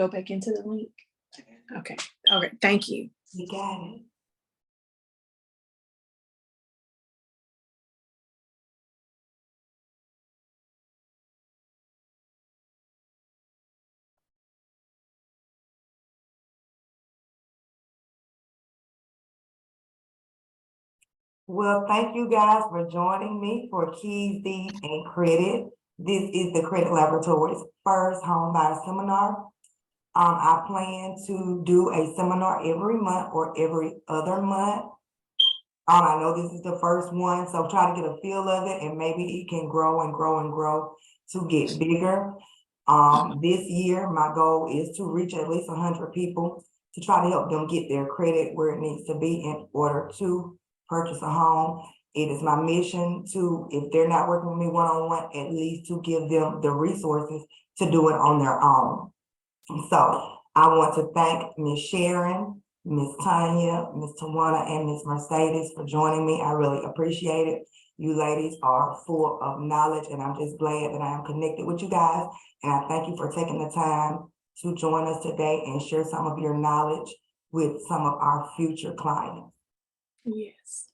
Go back into the link. Okay. Okay. Thank you. You got it. Well, thank you guys for joining me for Keys, Deed, and Credit. This is the Credit Laboratory's first home buyer seminar. I plan to do a seminar every month or every other month. I know this is the first one, so try to get a feel of it, and maybe it can grow and grow and grow to get bigger. This year, my goal is to reach at least 100 people to try to help them get their credit where it needs to be in order to purchase a home. It is my mission to, if they're not working with me one-on-one, at least to give them the resources to do it on their own. So I want to thank Ms. Sharon, Ms. Tanya, Ms. Tawana, and Ms. Mercedes for joining me. I really appreciate it. You ladies are full of knowledge, and I'm just glad that I am connected with you guys. And I thank you for taking the time to join us today and share some of your knowledge with some of our future clients. Yes.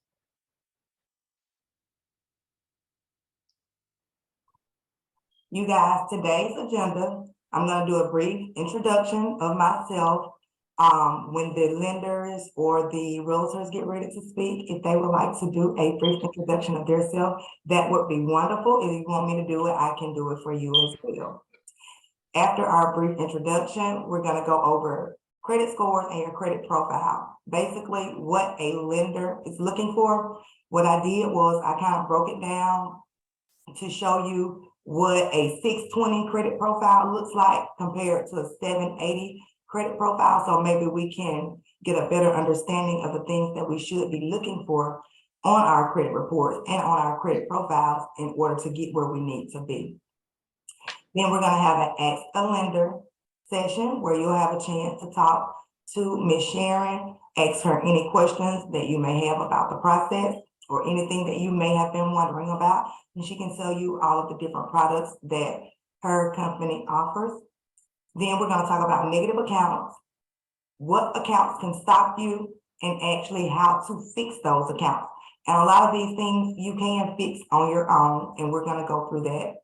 You guys, today's agenda, I'm going to do a brief introduction of myself. When the lenders or the realtors get ready to speak, if they would like to do a brief introduction of themselves, that would be wonderful. If you want me to do it, I can do it for you as well. After our brief introduction, we're going to go over credit scores and your credit profile. Basically, what a lender is looking for. What I did was I kind of broke it down to show you what a 620 credit profile looks like compared to a 780 credit profile. So maybe we can get a better understanding of the things that we should be looking for on our credit reports and on our credit profiles in order to get where we need to be. Then we're going to have an Ask a Lender session where you'll have a chance to talk to Ms. Sharon, ask her any questions that you may have about the process or anything that you may have been wondering about, and she can tell you all of the different products that her company offers. Then we're going to talk about negative accounts, what accounts can stop you, and actually how to fix those accounts. And a lot of these things you can fix on your own, and we're going to go through that.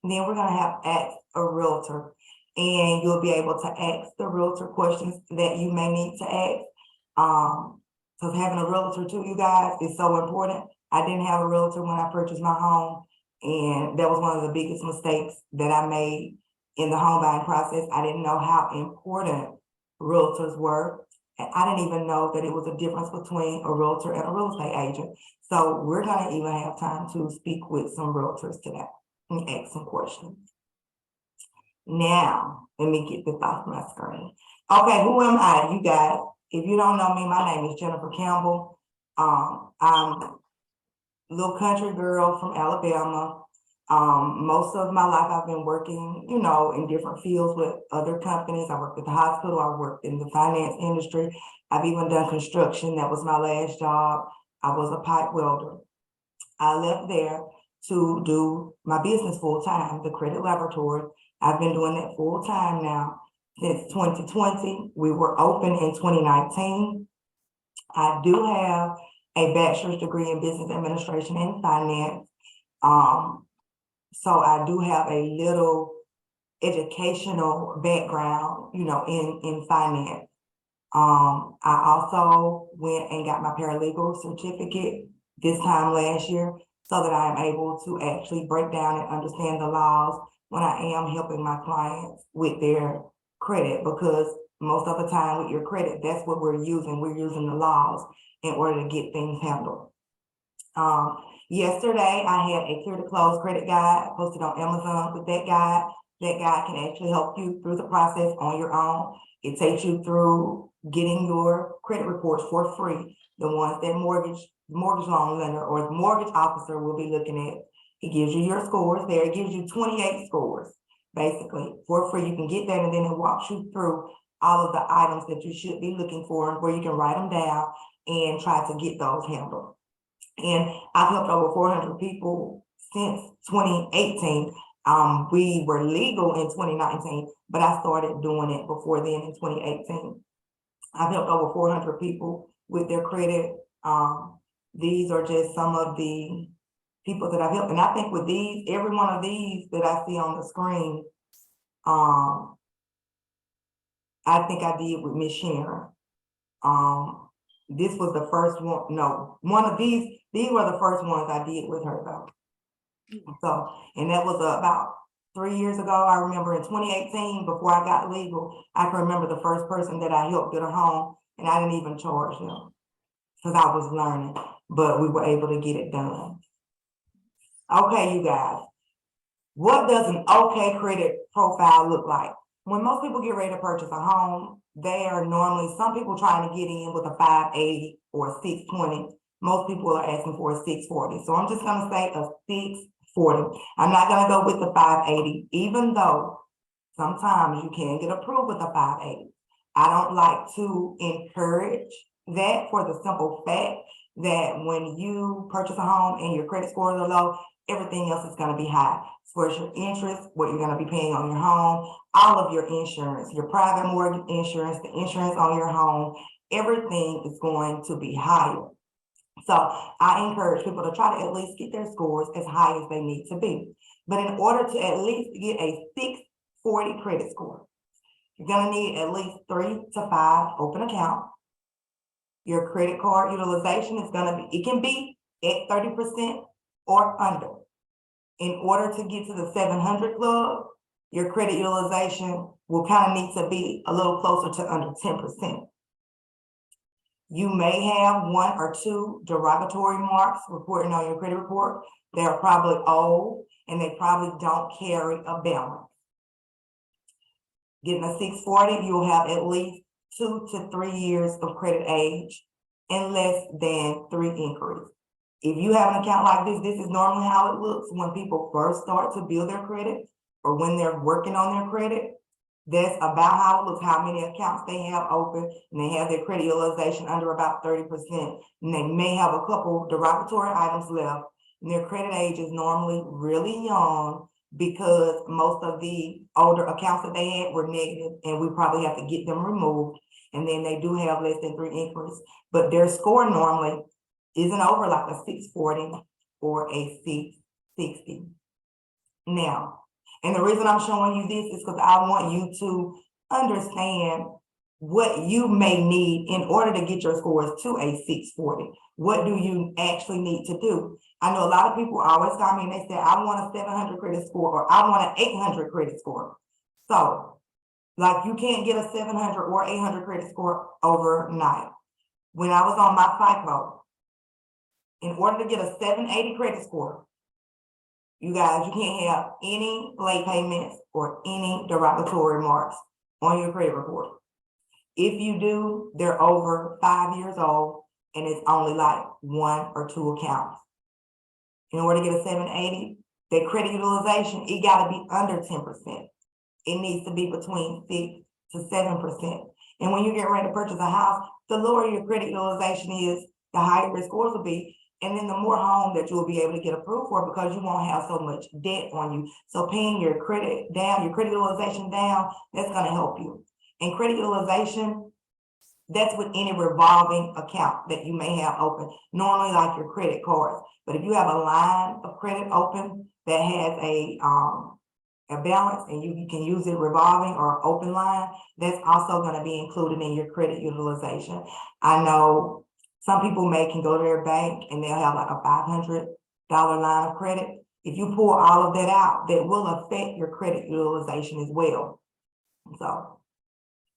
And then we're going to have Ask a Realtor, and you'll be able to ask the realtor questions that you may need to ask. Because having a realtor too, you guys, is so important. I didn't have a realtor when I purchased my home, and that was one of the biggest mistakes that I made in the home buying process. I didn't know how important realtors were, and I didn't even know that it was a difference between a realtor and a real estate agent. So we're going to even have time to speak with some realtors today and ask some questions. Now, let me get this off my screen. Okay, who am I, you guys? If you don't know me, my name is Jennifer Campbell. I'm a little country girl from Alabama. Most of my life I've been working, you know, in different fields with other companies. I worked at the hospital, I worked in the finance industry. I've even done construction. That was my last job. I was a pipe welder. I left there to do my business full time, the Credit Laboratory. I've been doing that full time now since 2020. We were open in 2019. I do have a bachelor's degree in business administration and finance. So I do have a little educational background, you know, in finance. I also went and got my paralegal certificate this time last year so that I am able to actually break down and understand the laws when I am helping my clients with their credit, because most of the time with your credit, that's what we're using. We're using the laws in order to get things handled. Yesterday, I had a clear to close credit guide posted on Amazon. With that guide can actually help you through the process on your own. It takes you through getting your credit reports for free, the ones that mortgage loan lender or the mortgage officer will be looking at. It gives you your scores there. It gives you 28 scores, basically, for free. You can get that, and then it walks you through all of the items that you should be looking for, where you can write them down and try to get those handled. And I've helped over 400 people since 2018. We were legal in 2019, but I started doing it before then in 2018. I've helped over 400 people with their credit. These are just some of the people that I've helped. And I think with these, every one of these that I see on the screen, I think I did with Miss Sharon. This was the first one. No, one of these were the first ones I did with her though. So, and that was about 3 years ago. I remember in 2018, before I got legal, I can remember the first person that I helped get a home, and I didn't even charge them because I was learning, but we were able to get it done. Okay, you guys, what does an okay credit profile look like? When most people get ready to purchase a home, they are normally, some people trying to get in with a 580 or a 620. Most people are asking for a 640. So I'm just gonna say a 640. I'm not gonna go with the 580, even though sometimes you can get approved with a 580. I don't like to encourage that for the simple fact that when you purchase a home and your credit scores are low, everything else is gonna be high. As far as your interest, what you're gonna be paying on your home, all of your insurance, your private mortgage insurance, the insurance on your home, everything is going to be higher. So I encourage people to try to at least get their scores as high as they need to be. But in order to at least get a 640 credit score, you're gonna need at least 3 to 5 open accounts. Your credit card utilization is gonna be, it can be at 30% or under. In order to get to the 700 club, your credit utilization will kind of need to be a little closer to under 10%. You may have 1 or 2 derogatory marks reporting on your credit report. They're probably old and they probably don't carry a balance. Getting a 640, you'll have at least 2 to 3 years of credit age and less than 3 inquiries. If you have an account like this is normally how it looks when people first start to build their credit or when they're working on their credit. That's about how it looks, how many accounts they have open, and they have their credit utilization under about 30%. And they may have a couple derogatory items left. And their credit age is normally really young because most of the older accounts that they had were negative, and we probably have to get them removed. And then they do have less than 3 inquiries, but their score normally isn't over like a 640 or a 660. Now, and the reason I'm showing you this is because I want you to understand what you may need in order to get your scores to a 640. What do you actually need to do? I know a lot of people always call me and they say, I want a 700 credit score or I want an 800 credit score. So, like you can't get a 700 or 800 credit score overnight. When I was on my FICO, in order to get a 780 credit score, you guys, you can't have any late payments or any derogatory marks on your credit report. If you do, they're over 5 years old and it's only like 1 or 2 accounts. In order to get a 780, their credit utilization, it gotta be under 10%. It needs to be between 6 to 7%. And when you get ready to purchase a house, the lower your credit utilization is, the higher your scores will be. And then the more home that you'll be able to get approved for because you won't have so much debt on you. So paying your credit down, your credit utilization down, that's gonna help you. And credit utilization, that's with any revolving account that you may have open, normally like your credit cards. But if you have a line of credit open that has a balance and you can use it revolving or open line, that's also gonna be included in your credit utilization. I know some people can go to their bank and they'll have like a $500 line of credit. If you pull all of that out, that will affect your credit utilization as well. So,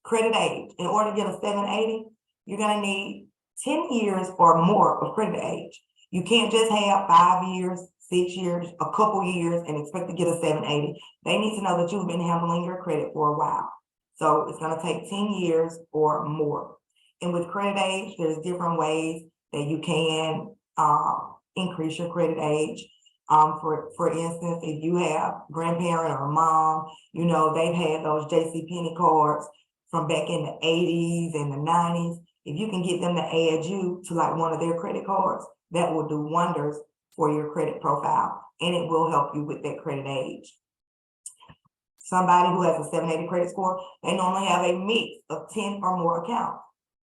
credit age, in order to get a 780, you're gonna need 10 years or more of credit age. You can't just have 5 years, 6 years, a couple years and expect to get a 780. They need to know that you've been handling your credit for a while. So it's gonna take 10 years or more. And with credit age, there's different ways that you can increase your credit age. For instance, if you have grandparent or a mom, you know, they've had those JCPenney cards from back in the 80s and the 90s. If you can get them to add you to like one of their credit cards, that will do wonders for your credit profile and it will help you with that credit age. somebody who has a 780 credit score, they normally have a mix of 10 or more accounts.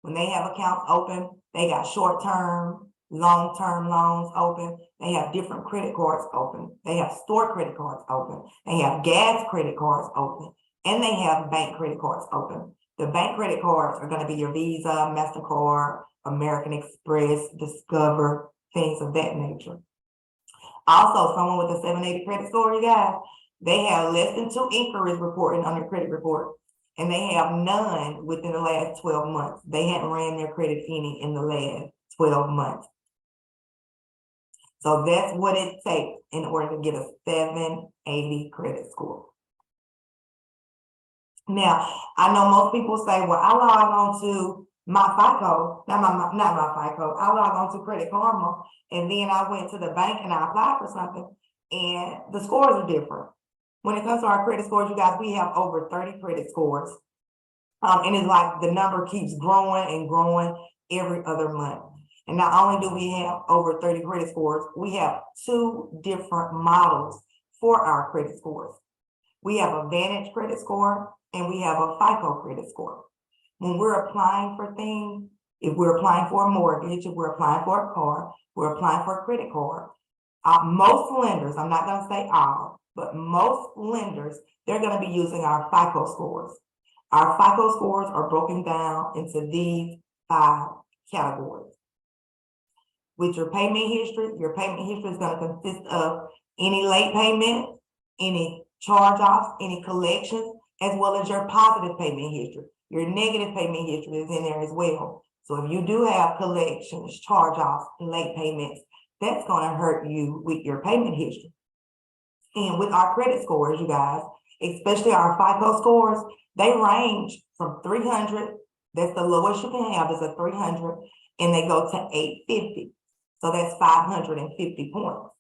When they have accounts open, they got short-term, long-term loans open. They have different credit cards open. They have store credit cards open. They have gas credit cards open. And they have bank credit cards open. The bank credit cards are going to be your Visa, MasterCard, American Express, Discover, things of that nature. Also, someone with a 780 credit score, you guys, they have less than 2 inquiries reporting on their credit report, and they have none within the last 12 months. They hadn't ran their credit any in the last 12 months. So that's what it takes in order to get a 780 credit score. Now, I know most people say, well, I log on to my FICO, not my FICO, I log on to Credit Karma, and then I went to the bank and I applied for something, and the scores are different. When it comes to our credit scores, you guys, we have over 30 credit scores. And it's like the number keeps growing and growing every other month. And not only do we have over 30 credit scores, we have 2 different models for our credit scores. We have a Vantage credit score and we have a FICO credit score. When we're applying for things, if we're applying for a mortgage, if we're applying for a car, we're applying for a credit card, most lenders, I'm not going to say all, but most lenders, they're going to be using our FICO scores. Our FICO scores are broken down into these 5 categories. With your payment history is going to consist of any late payment, any charge-offs, any collections, as well as your positive payment history. Your negative payment history is in there as well. So if you do have collections, charge-offs, and late payments, that's going to hurt you with your payment history. And with our credit scores, you guys, especially our FICO scores, they range from 300, that's the lowest you can have is a 300, and they go to 850. So that's 550 points.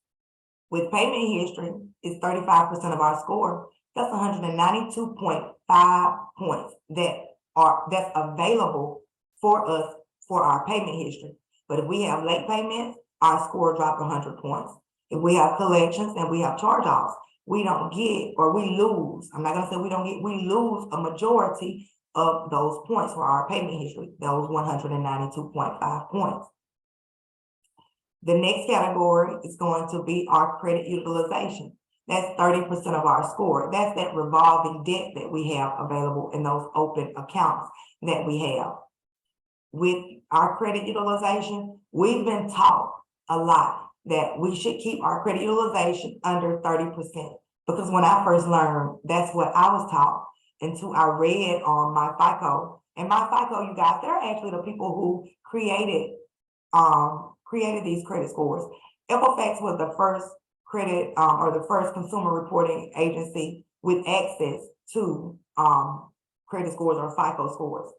With payment history, it's 35% of our score. That's 192.5 points that's available for us for our payment history. But if we have late payments, our score dropped 100 points. If we have collections and we have charge-offs, we don't get, or we lose. I'm not gonna say we don't get, we lose a majority of those points for our payment history, those 192.5 points. The next category is going to be our credit utilization. That's 30% of our score. That's that revolving debt that we have available in those open accounts that we have. With our credit utilization, we've been taught a lot that we should keep our credit utilization under 30%. Because when I first learned, that's what I was taught until I read on my FICO. And my FICO, you guys, they're actually the people who created these credit scores. Equifax was the first credit or the first consumer reporting agency with access to credit scores or FICO scores.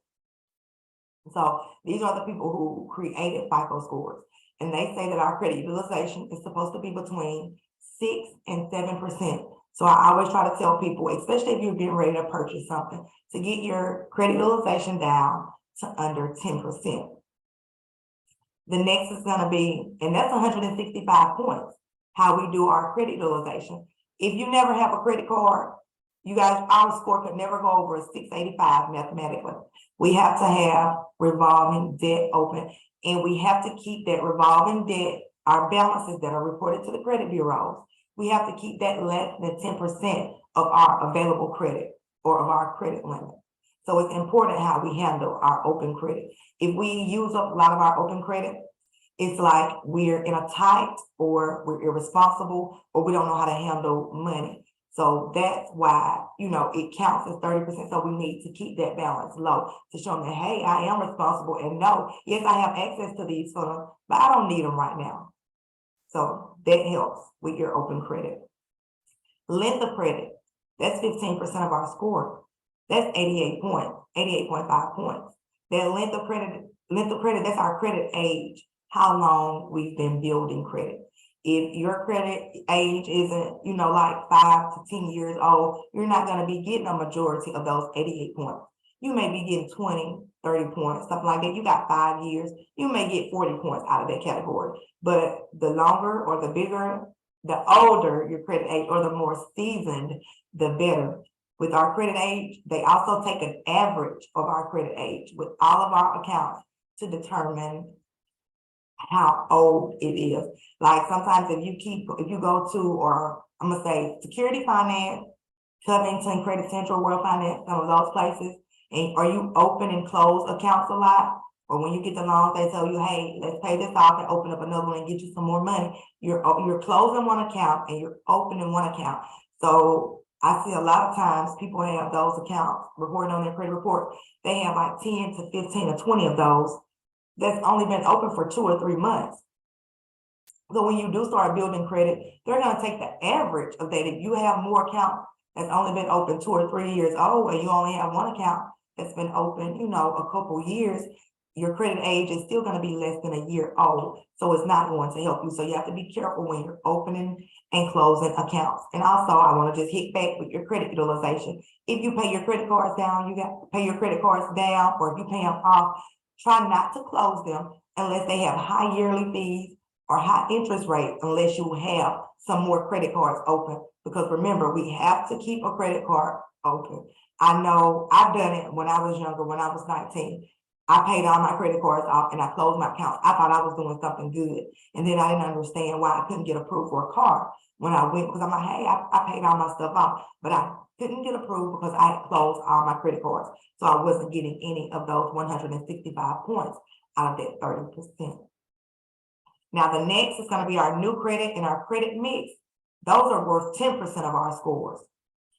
So these are the people who created FICO scores. And they say that our credit utilization is supposed to be between 6 and 7%. So I always try to tell people, especially if you're getting ready to purchase something, to get your credit utilization down to under 10%. The next is going to be, and that's 165 points, how we do our credit utilization. If you never have a credit card, you guys, our score could never go over a 685 mathematically. We have to have revolving debt open, and we have to keep that revolving debt, our balances that are reported to the credit bureaus, we have to keep that less than 10% of our available credit or of our credit limit. So it's important how we handle our open credit. If we use up a lot of our open credit, it's like we're in a tight, or we're irresponsible, or we don't know how to handle money. So that's why, you know, it counts as 30%. So we need to keep that balance low to show them that, hey, I am responsible, and no, yes, I have access to these funds, but I don't need them right now. So that helps with your open credit. Length of credit, that's 15% of our score. That's 88.5 points. That length of credit, that's our credit age, how long we've been building credit. If your credit age isn't, you know, like 5 to 10 years old, you're not going to be getting a majority of those 88 points. You may be getting 20, 30 points, something like that. You got 5 years, you may get 40 points out of that category. But the longer or the bigger, the older your credit age or the more seasoned, the better. With our credit age, they also take an average of our credit age with all of our accounts to determine how old it is. Like sometimes if you go to, or I'm gonna say Security Finance, Covington, Credit Central, World Finance, some of those places, and are you open and close accounts a lot? Or when you get the loans, they tell you, hey, let's pay this off and open up another one and get you some more money. You're closing one account and you're opening one account. So I see a lot of times people have those accounts reporting on their credit report. They have like 10 to 15 or 20 of those that's only been open for 2 or 3 months. So when you do start building credit, they're gonna take the average of that. If you have more accounts that's only been open 2 or 3 years old, and you only have one account that's been open, a couple years, your credit age is still gonna be less than a year old. So it's not going to help you. So you have to be careful when you're opening and closing accounts. And also I wanna just hit back with your credit utilization. If you pay your credit cards down, you got to pay your credit cards down, or if you pay them off, try not to close them unless they have high yearly fees or high interest rates, unless you have some more credit cards open. Because remember, we have to keep a credit card open. I know I've done it when I was younger, when I was 19. I paid all my credit cards off and I closed my account. I thought I was doing something good. And then I didn't understand why I couldn't get approved for a car when I went, because I'm like, hey, I paid all my stuff off, but I couldn't get approved because I had closed all my credit cards. So I wasn't getting any of those 165 points out of that 30%. Now the next is going to be our new credit and our credit mix. Those are worth 10% of our scores.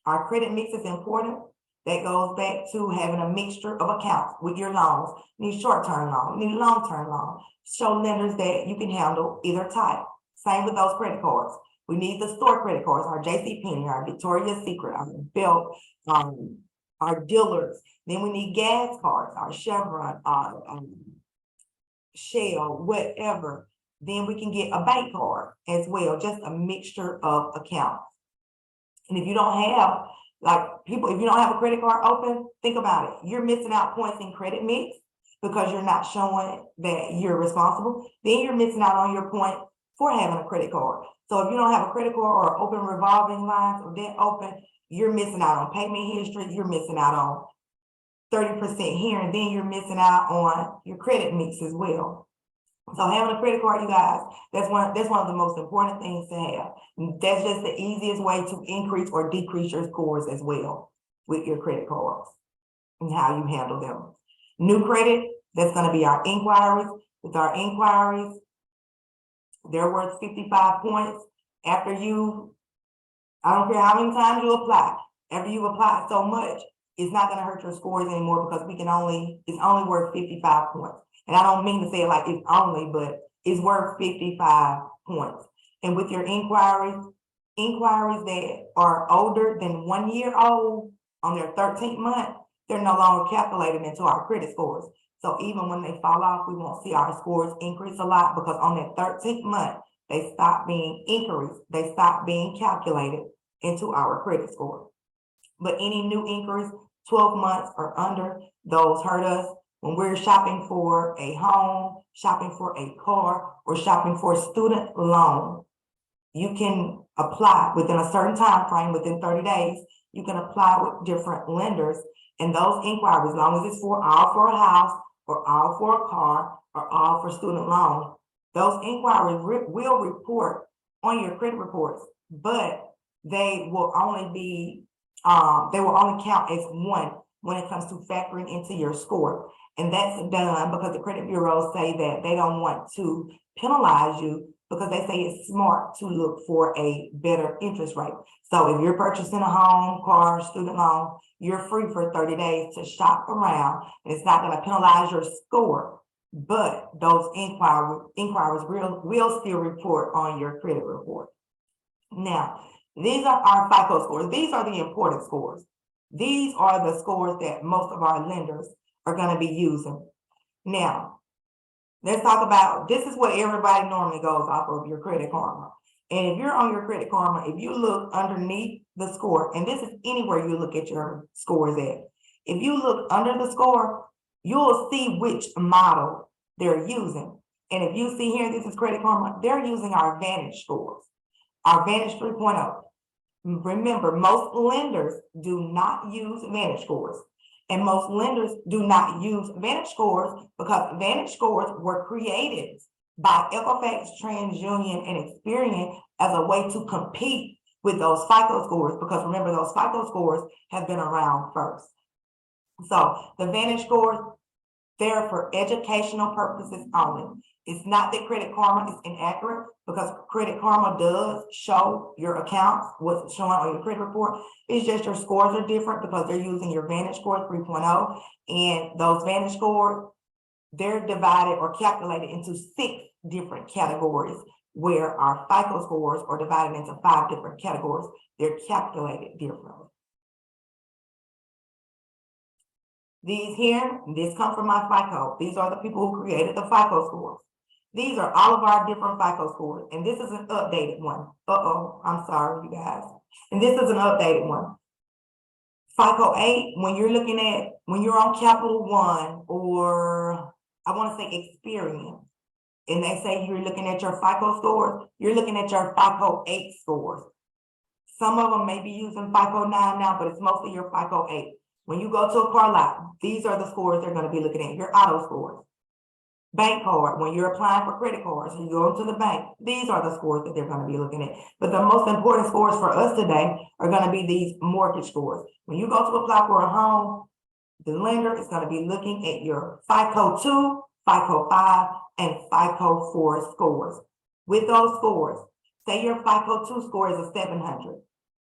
Our credit mix is important. That goes back to having a mixture of accounts with your loans. You need short-term loan, you need long-term loan. Show lenders that you can handle either type. Same with those credit cards. We need the store credit cards, our JCPenney, our Victoria's Secret, our Belk, our dealers. Then we need gas cards, our Chevron, our Shell, whatever. Then we can get a bank card as well, just a mixture of accounts. And if you don't have, if you don't have a credit card open, think about it. You're missing out points in credit mix because you're not showing that you're responsible. Then you're missing out on your point for having a credit card. So if you don't have a credit card or open revolving lines or debt open, you're missing out on payment history. You're missing out on 30% here, and then you're missing out on your credit mix as well. So having a credit card, you guys, that's one of the most important things to have. That's just the easiest way to increase or decrease your scores as well with your credit cards and how you handle them. New credit, that's going to be our inquiries. With our inquiries, they're worth 55 points. After I don't care how many times you apply, after you apply so much, it's not going to hurt your scores anymore because it's only worth 55 points. And I don't mean to say it like it's only, but it's worth 55 points. And with your inquiries that are older than 1 year old on their 13th month, they're no longer calculated into our credit scores. So even when they fall off, we won't see our scores increase a lot because on that 13th month, they stop being inquiries. They stop being calculated into our credit score. But any new inquiries, 12 months or under, those hurt us. When we're shopping for a home, shopping for a car, or shopping for a student loan, you can apply within a certain time frame, within 30 days, you can apply with different lenders. And those inquiries, as long as it's all for a house, or all for a car, or all for student loan, those inquiries will report on your credit reports, but they will only count as one when it comes to factoring into your score. And that's done because the credit bureaus say that they don't want to penalize you because they say it's smart to look for a better interest rate. So if you're purchasing a home, car, student loan, you're free for 30 days to shop around. And it's not going to penalize your score, but those inquiries will still report on your credit report. Now, these are our FICO scores. These are the important scores. These are the scores that most of our lenders are going to be using. Now, let's talk about, this is what everybody normally goes off of, your Credit Karma. And if you're on your Credit Karma, if you look underneath the score, and this is anywhere you look at your scores at, if you look under the score, you'll see which model they're using. And if you see here, this is Credit Karma, they're using our Vantage scores, our Vantage 3.0. Remember, most lenders do not use Vantage scores. And most lenders do not use Vantage scores because Vantage scores were created by Equifax, TransUnion, and Experian as a way to compete with those FICO scores, because remember, those FICO scores have been around first. So the Vantage scores, they're for educational purposes only. It's not that Credit Karma is inaccurate, because Credit Karma does show your accounts, what's showing on your credit report. It's just your scores are different because they're using your Vantage score 3.0, and those Vantage scores, they're divided or calculated into 6 different categories, where our FICO scores are divided into 5 different categories. They're calculated differently. These here, this comes from my FICO. These are the people who created the FICO scores. These are all of our different FICO scores, and this is an updated one. I'm sorry, you guys. And this is an updated one. FICO 8, when you're on Capital One, or I want to say Experian, and they say you're looking at your FICO scores, you're looking at your FICO 8 scores. Some of them may be using FICO 9 now, but it's mostly your FICO 8. When you go to a car lot, these are the scores they're going to be looking at, your auto scores. Bank card, when you're applying for credit cards, you go to the bank, these are the scores that they're going to be looking at. But the most important scores for us today are going to be these mortgage scores. When you go to apply for a home, the lender is going to be looking at your FICO 2, FICO 5, and FICO 4 scores. With those scores, say your FICO 2 score is a 700,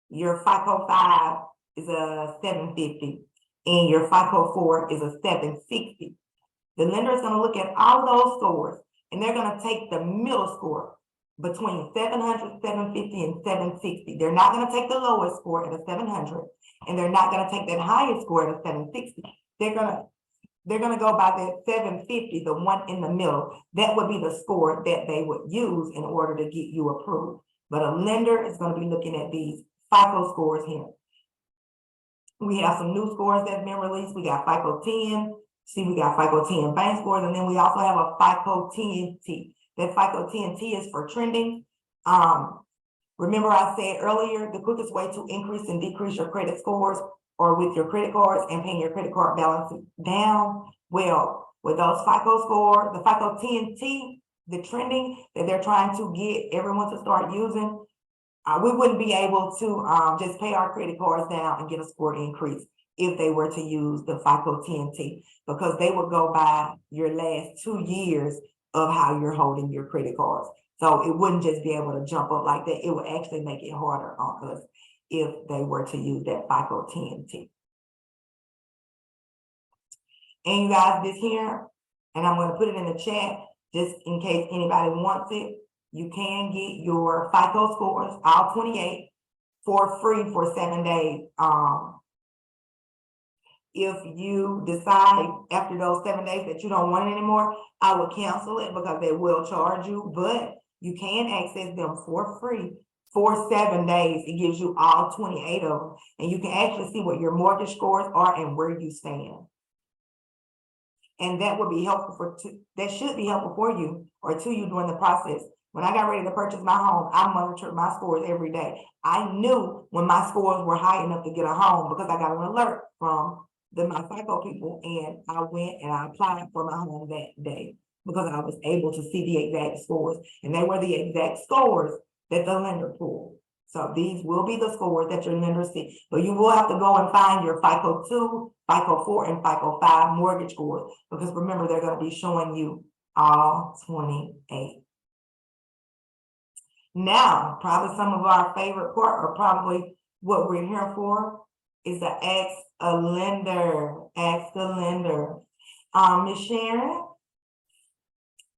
your FICO 5 is a 750, and your FICO 4 is a 760. The lender is going to look at all those scores, and they're going to take the middle score between 700, 750, and 760. They're not going to take the lowest score at a 700, and they're not going to take that highest score at a 760. They're going to go by that 750, the one in the middle. That would be the score that they would use in order to get you approved. But a lender is going to be looking at these FICO scores here. We have some new scores that have been released. We got FICO 10. See, we got FICO 10 bank scores, and then we also have a FICO 10T. That FICO 10T is for trending. Remember I said earlier, the quickest way to increase and decrease your credit scores or with your credit cards and paying your credit card balance down. Well, with those FICO scores, the FICO 10T, the trending that they're trying to get everyone to start using, we wouldn't be able to just pay our credit cards down and get a score increase if they were to use the FICO 10T, because they would go by your last 2 years of how you're holding your credit cards. So it wouldn't just be able to jump up like that. It would actually make it harder on us if they were to use that FICO 10T. And you guys, this here, and I'm going to put it in the chat just in case anybody wants it. You can get your FICO scores, all 28, for free for 7 days. If you decide after those 7 days that you don't want it anymore, I will cancel it because they will charge you, but you can access them for free for 7 days. It gives you all 28 of them, and you can actually see what your mortgage scores are and where you stand. And that would be helpful that should be helpful for you or to you during the process. When I got ready to purchase my home, I monitored my scores every day. I knew when my scores were high enough to get a home because I got an alert from my FICO people, and I went and I applied for my home that day because I was able to see the exact scores, and they were the exact scores that the lender pulled. So these will be the scores that your lender sees, but you will have to go and find your FICO 2, FICO 4, and FICO 5 mortgage scores, because remember, they're going to be showing you all 28. Now, probably some of our favorite part, or probably what we're here for, is the ask a lender. Ask the lender. Miss Sharon,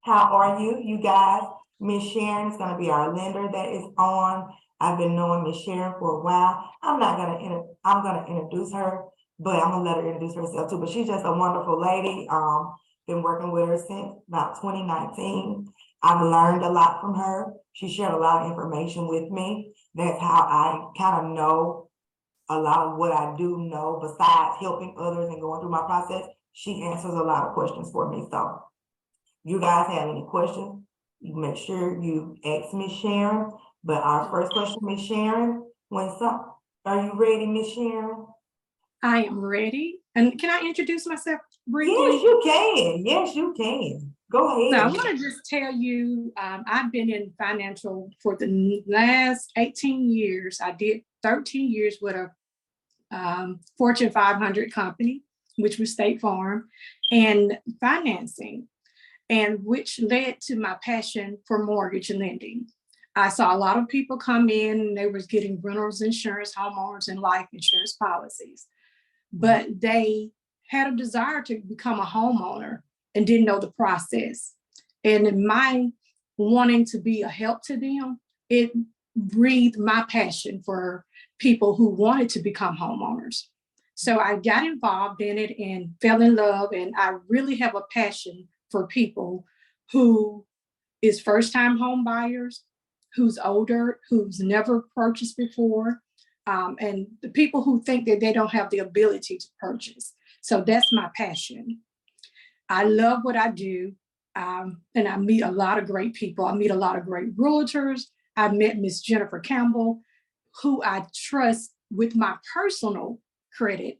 how are you? You guys, Miss Sharon is going to be our lender that is on. I've been knowing Miss Sharon for a while. I'm gonna introduce her, but I'm gonna let her introduce herself too. But she's just a wonderful lady. Been working with her since about 2019. I've learned a lot from her. She shared a lot of information with me. That's how I kind of know a lot of what I do know besides helping others and going through my process. She answers a lot of questions for me. So you guys have any questions, you make sure you ask Miss Sharon. But our first question, Miss Sharon, Are you ready, Miss Sharon? I am ready. And can I introduce myself briefly? Yes, you can. Yes, you can. Go So I ahead. want to just tell you, I've been in financial for the last 18 years. I did 13 years with a Fortune 500 company, which was State Farm, and financing, and which led to my passion for mortgage lending. I saw a lot of people come in and they was getting renters insurance, homeowners, and life insurance policies, but they had a desire to become a homeowner and didn't know the process. And in my wanting to be a help to them, it breathed my passion for people who wanted to become homeowners. So I got involved in it and fell in love. And I really have a passion for people who is first-time home buyers, who's older, who's never purchased before, and the people who think that they don't have the ability to purchase. So that's my passion. I love what I do, and I meet a lot of great people. I meet a lot of great realtors. I met Miss Jennifer Campbell, who I trust with my personal credit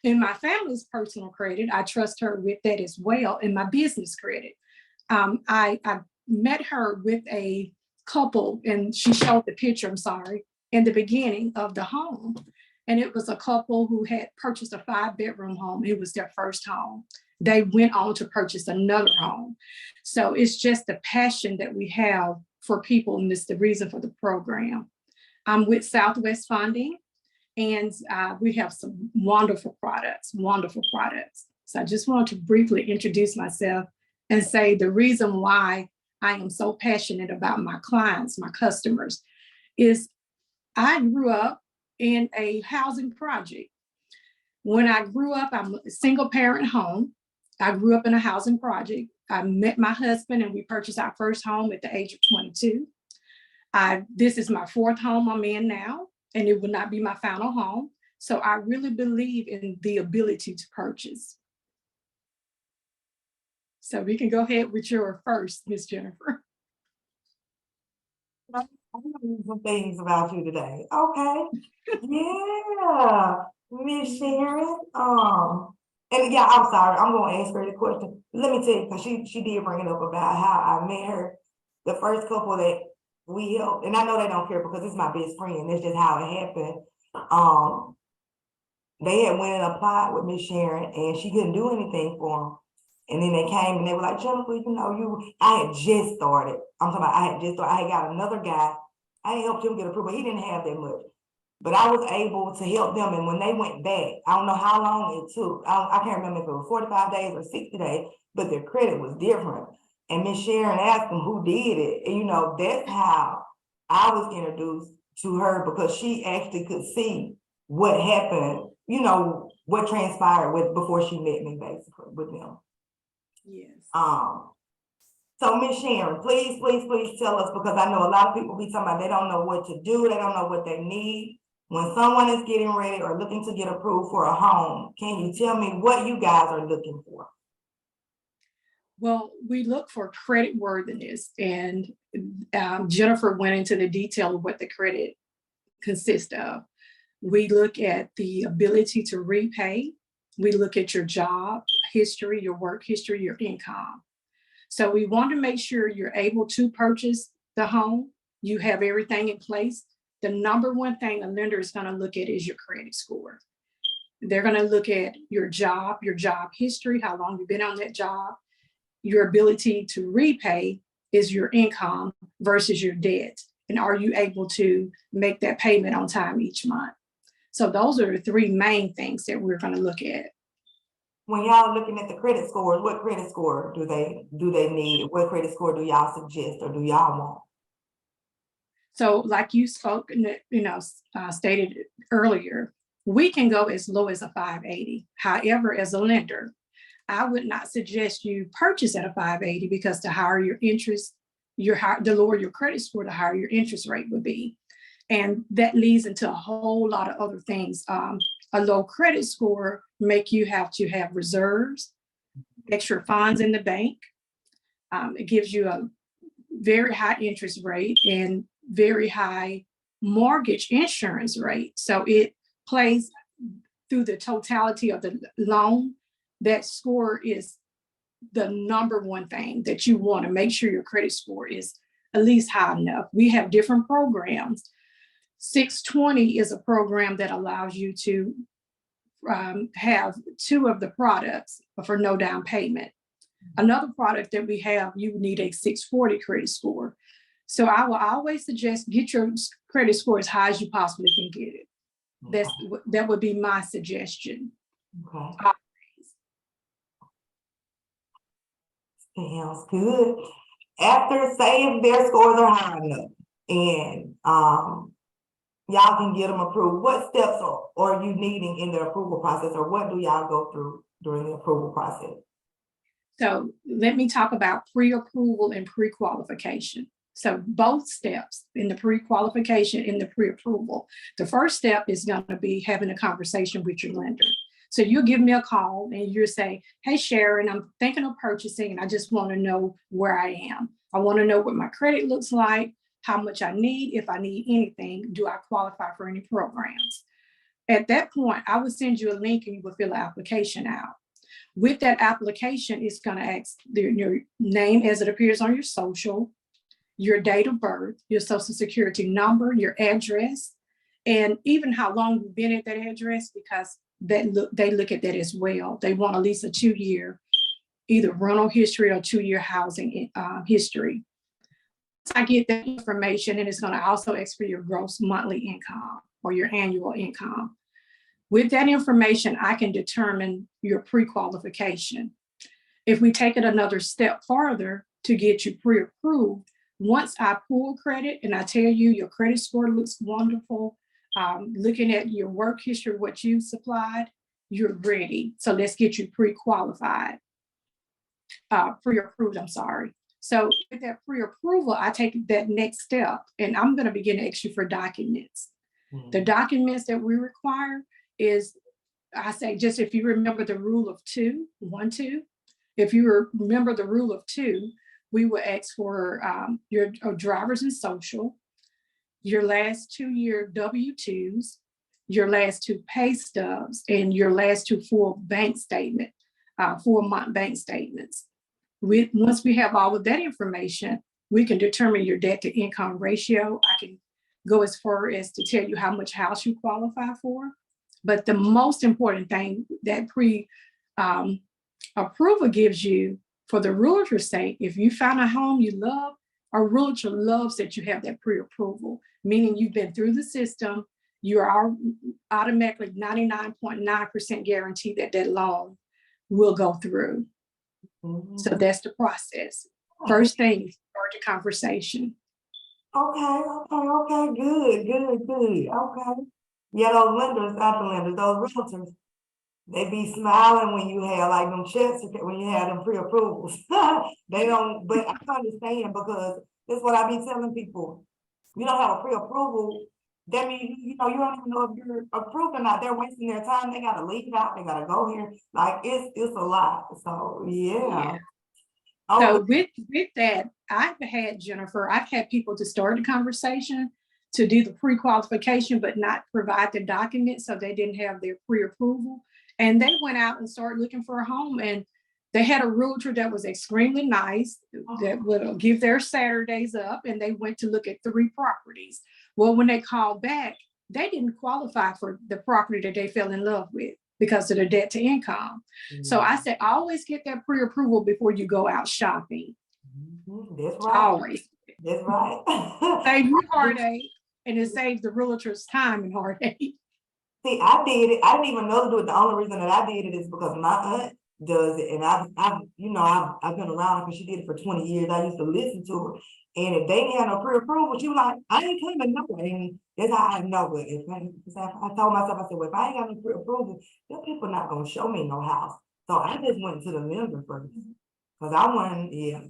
and my family's personal credit. I trust her with that as well, and my business credit. I met her with a couple, and she showed the picture, I'm sorry, in the beginning of the home. And it was a couple who had purchased a 5-bedroom home. It was their first home. They went on to purchase another home. So it's just the passion that we have for people, and it's the reason for the program. I'm with Southwest Funding, and we have some wonderful products, wonderful products. So I just want to briefly introduce myself and say the reason why I am so passionate about my clients, my customers, is I grew up in a housing project. When I grew up, I'm a single parent home. I grew up in a housing project. I met my husband and we purchased our first home at the age of 22. This is my 4th home I'm in now, and it will not be my final home. So I really believe in the ability to purchase. So we can go ahead with your first, Miss Jennifer. I'm gonna some things about you today. Okay. Yeah. Miss Sharon. And yeah, I'm sorry, I'm gonna ask her the question. Let me tell you, because she did bring it up about how I met her. The first couple that we helped, and I know they don't care because it's my best friend. That's just how it happened. They had went and applied with Miss Sharon, and she couldn't do anything for them. And then they came and they were like, Jennifer, I had just started. I'm talking about I had got another guy. I had helped him get approved, but he didn't have that much. But I was able to help them. And when they went back, I don't know how long it took. I can't remember if it was 45 days or 60 days, but their credit was different. And Miss Sharon asked them who did it. And that's how I was introduced to her, because she actually could see what happened, what transpired before she met me, basically, with them. Yes. So Miss Sharon, please tell us, because I know a lot of people be talking about they don't know what to do, they don't know what they need. When someone is getting ready or looking to get approved for a home, can you tell me what you guys are looking for? Well, we look for credit worthiness, and Jennifer went into the detail of what the credit consists of. We look at the ability to repay. We look at your job history, your work history, your income. So we want to make sure you're able to purchase the home. You have everything in place. The number one thing a lender is going to look at is your credit score. They're going to look at your job history, how long you've been on that job. Your ability to repay is your income versus your debt. And are you able to make that payment on time each month? So those are the 3 main things that we're going to look at. When y'all are looking at the credit scores, what credit score do they need? What credit score do y'all suggest or do y'all want? So like you spoke, stated earlier, we can go as low as a 580. However, as a lender, I would not suggest you purchase at a 580, because the higher your interest, the lower your credit score, the higher your interest rate would be. And that leads into a whole lot of other things. A low credit score make you have to have reserves, extra funds in the bank. It gives you a very high interest rate and very high mortgage insurance rate. So it plays through the totality of the loan. That score is the number one thing that you want to make sure your credit score is at least high enough. We have different programs. 620 is a program that allows you to have 2 of the products for no down payment. Another product that we have, you need a 640 credit score. So I will always suggest get your credit score as high as you possibly can get it. That would be my suggestion. Okay. Sounds good. After, say if their scores are high enough and y'all can get them approved, what steps are you needing in the approval process, or what do y'all go through during the approval process? So let me talk about pre-approval and pre-qualification. So both steps in the pre-qualification and the pre-approval. The first step is going to be having a conversation with your lender. So you'll give me a call and you'll say, hey, Sharon, I'm thinking of purchasing and I just want to know where I am. I want to know what my credit looks like, how much I need, if I need anything, do I qualify for any programs? At that point, I would send you a link and you will fill an application out. With that application, it's going to ask your name as it appears on your social, your date of birth, your social security number, your address, and even how long you've been at that address, because they look at that as well. They want at least a 2-year, either rental history or 2-year housing history. So I get that information, and it's going to also ask for your gross monthly income or your annual income. With that information, I can determine your pre-qualification. If we take it another step farther to get you pre-approved, once I pull credit and I tell you your credit score looks wonderful, looking at your work history, what you supplied, you're ready. So let's get you pre-qualified, pre-approved, I'm sorry. So with that pre-approval, I take that next step and I'm going to begin to ask you for documents. The documents that we require is, I say, just if you remember the rule of 2, 1, 2, if you remember the rule of 2, we will ask for your driver's and social, your last 2-year W-2s, your last 2 pay stubs, and your last 2 full bank statement, 4-month bank statements. Once we have all of that information, we can determine your debt to income ratio. I can go as far as to tell you how much house you qualify for. But the most important thing that pre-approval gives you, for the realtor's sake, if you find a home you love, a realtor loves that you have that pre-approval, meaning you've been through the system, you are automatically 99.9% guaranteed that that loan will go through. So that's the process. First thing, start the conversation. Okay, good. Okay. Yeah, those lenders, not the lenders, those realtors, they be smiling when you have like them checks, when you have them pre-approvals. They don't, but I understand, because that's what I be telling people. You don't have a pre-approval, that means, you don't even know if you're approved or not. They're wasting their time. They gotta leave it out, they gotta go here. Like it's a lot. So yeah. So with that, I've had people to start the conversation to do the pre-qualification, but not provide the documents, so they didn't have their pre-approval. And they went out and started looking for a home, and they had a realtor that was extremely nice, that would give their Saturdays up, and they went to look at 3 properties. Well, when they called back, they didn't qualify for the property that they fell in love with because of the debt to income. So I said, always get that pre-approval before you go out shopping. That's right. Always. That's right. Save you heartache, and it saves the realtor's time and heartache. See, I did it. I didn't even know to do it. The only reason that I did it is because my aunt does it, and I've been around her because she did it for 20 years. I used to listen to her, and if they didn't have no pre-approval, she was like, I ain't coming nowhere. And that's how I know it. I told myself, I said, well, if I ain't got no pre-approval, them people not gonna show me no house. So I just went to the lender first, because I wanted, yeah.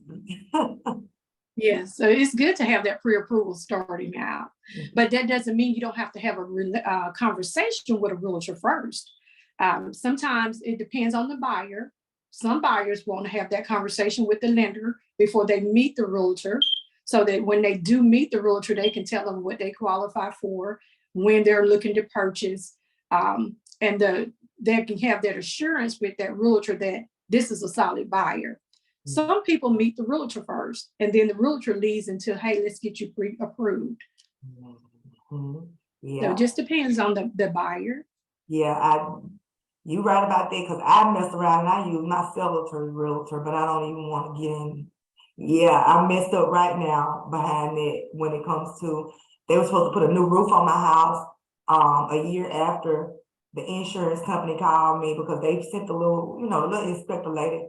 Yeah, so it's good to have that pre-approval starting out, but that doesn't mean you don't have to have a conversation with a realtor first. Sometimes it depends on the buyer. Some buyers want to have that conversation with the lender before they meet the realtor. so that when they do meet the realtor, they can tell them what they qualify for, when they're looking to purchase, and they can have that assurance with that realtor that this is a solid buyer. Some people meet the realtor first, and then the realtor leads until, hey, let's get you pre-approved. Yeah. So it just depends on the buyer. Yeah, you right about that, because I messed around and I use my realtor, but I don't even want to get in. Yeah, I messed up right now behind it when it comes to, they were supposed to put a new roof on my house a year after the insurance company called me, because they sent the little, the little inspector lady.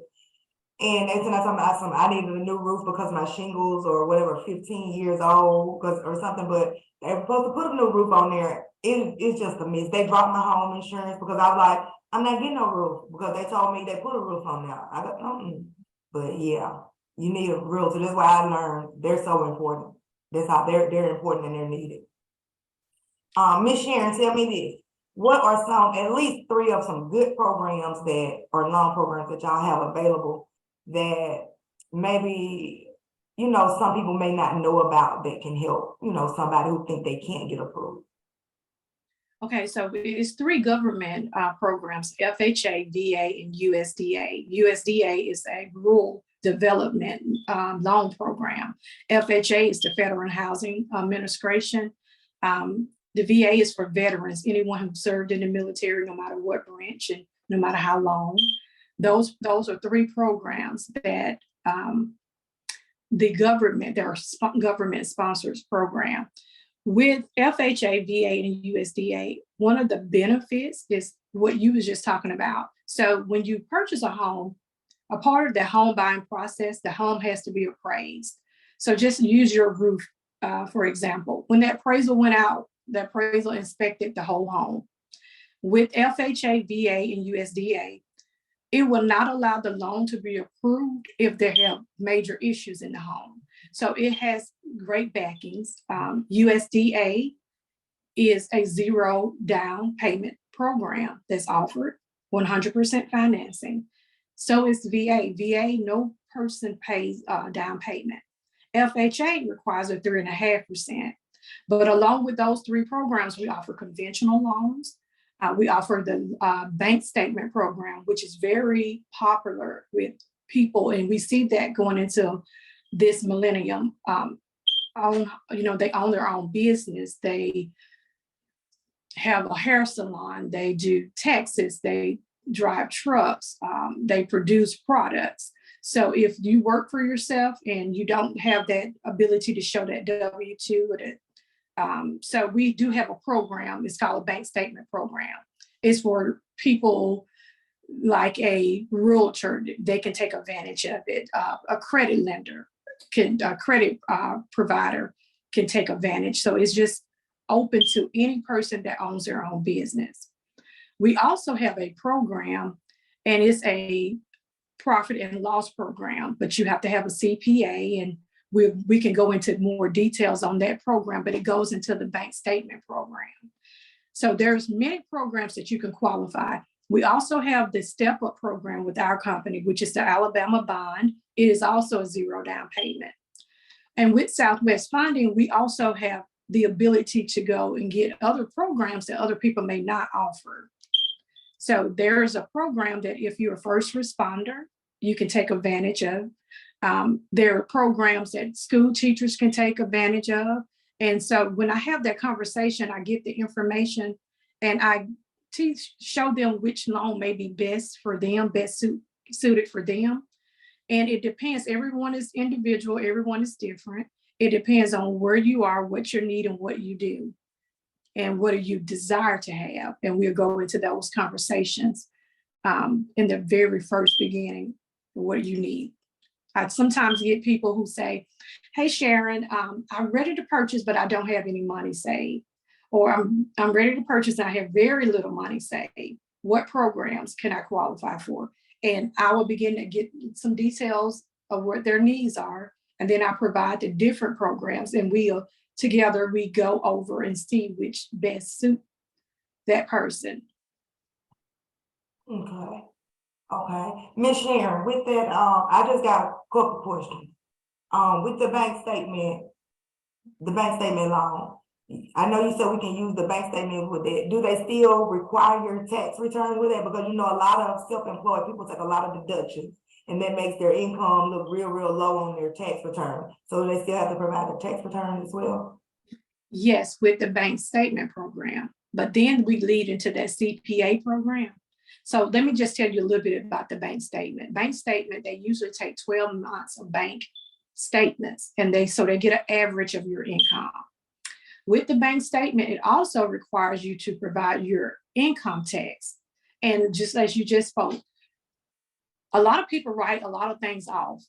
And they sent out something, I needed a new roof because my shingles or whatever, 15 years old or something, but they were supposed to put a new roof on there. It's just a miss. They dropped my home insurance because I was like, I'm not getting no roof, because they told me they put a roof on there. I go, But yeah, you need a realtor. That's why I learned they're so important. That's how they're important and they're needed. Miss Sharon, tell me this. What are at least 3 of some good programs that are loan programs that y'all have available that maybe, some people may not know about that can help, somebody who think they can't get approved? Okay, so it's 3 government programs: FHA, VA, and USDA. USDA is a rural development loan program. FHA is the Federal Housing Administration. The VA is for veterans, anyone who served in the military, no matter what branch and no matter how long. Those are 3 programs that the government, there are government sponsors program. With FHA, VA, and USDA, one of the benefits is what you was just talking about. So when you purchase a home, a part of the home buying process, the home has to be appraised. So just use your roof, for example. When that appraisal went out, the appraisal inspected the whole home. With FHA, VA, and USDA, it will not allow the loan to be approved if they have major issues in the home. So it has great backings. USDA is a 0 down payment program that's offered 100% financing. So is VA. VA, no person pays down payment. FHA requires a 3.5%. But along with those 3 programs, we offer conventional loans. We offer the bank statement program, which is very popular with people. And we see that going into this millennium. They own their own business. They have a hair salon. They do taxes. They drive trucks. They produce products. So if you work for yourself and you don't have that ability to show that W-2 or that, so we do have a program. It's called a bank statement program. It's for people like a realtor. They can take advantage of it. A credit lender a credit provider can take advantage. So it's just open to any person that owns their own business. We also have a program, and it's a profit and loss program, but you have to have a CPA, and we can go into more details on that program, but it goes into the bank statement program. So there's many programs that you can qualify. We also have the Step Up program with our company, which is the Alabama Bond. It is also a 0 down payment. And with Southwest Funding, we also have the ability to go and get other programs that other people may not offer. So there's a program that if you're a first responder, you can take advantage of. There are programs that school teachers can take advantage of. And so when I have that conversation, I get the information and I show them which loan may be best for them, best suited for them. And it depends. Everyone is individual. Everyone is different. It depends on where you are, what your need, and what you do, and what do you desire to have. And we'll go into those conversations in the very first beginning. What do you need? I sometimes get people who say, hey, Sharon, I'm ready to purchase, but I don't have any money saved. Or I'm ready to purchase and I have very little money saved. What programs can I qualify for? And I will begin to get some details of what their needs are. And then I provide the different programs, and together we go over and see which best suit that person. Okay. Miss Sharon, with that, I just got a couple questions. With the bank statement loan, I know you said we can use the bank statement with it. Do they still require your tax returns with it? Because you know, a lot of self-employed people take a lot of deductions, and that makes their income look real, real low on their tax return. So they still have to provide the tax return as well? Yes, with the bank statement program, but then we lead into that CPA program. So let me just tell you a little bit about the bank statement. Bank statement, they usually take 12 months of bank statements, and they get an average of your income. With the bank statement, it also requires you to provide your income tax. And just as you just spoke, a lot of people write a lot of things off,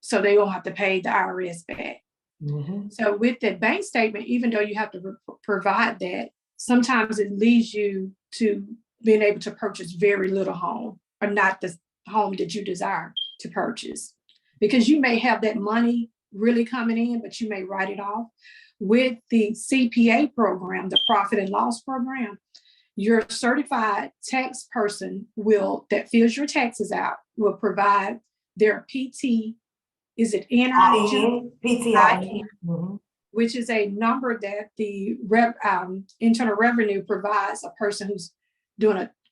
so they don't have to pay the IRS back. Mhm. So with the bank statement, even though you have to provide that, sometimes it leads you to being able to purchase very little home, or not the home that you desire to purchase, because you may have that money really coming in, but you may write it off. With the CPA program, the profit and loss program, your certified tax person that fills your taxes out will provide their PT, is it NIN? PTIN. Mhm. Which is a number that the Internal Revenue provides a person who's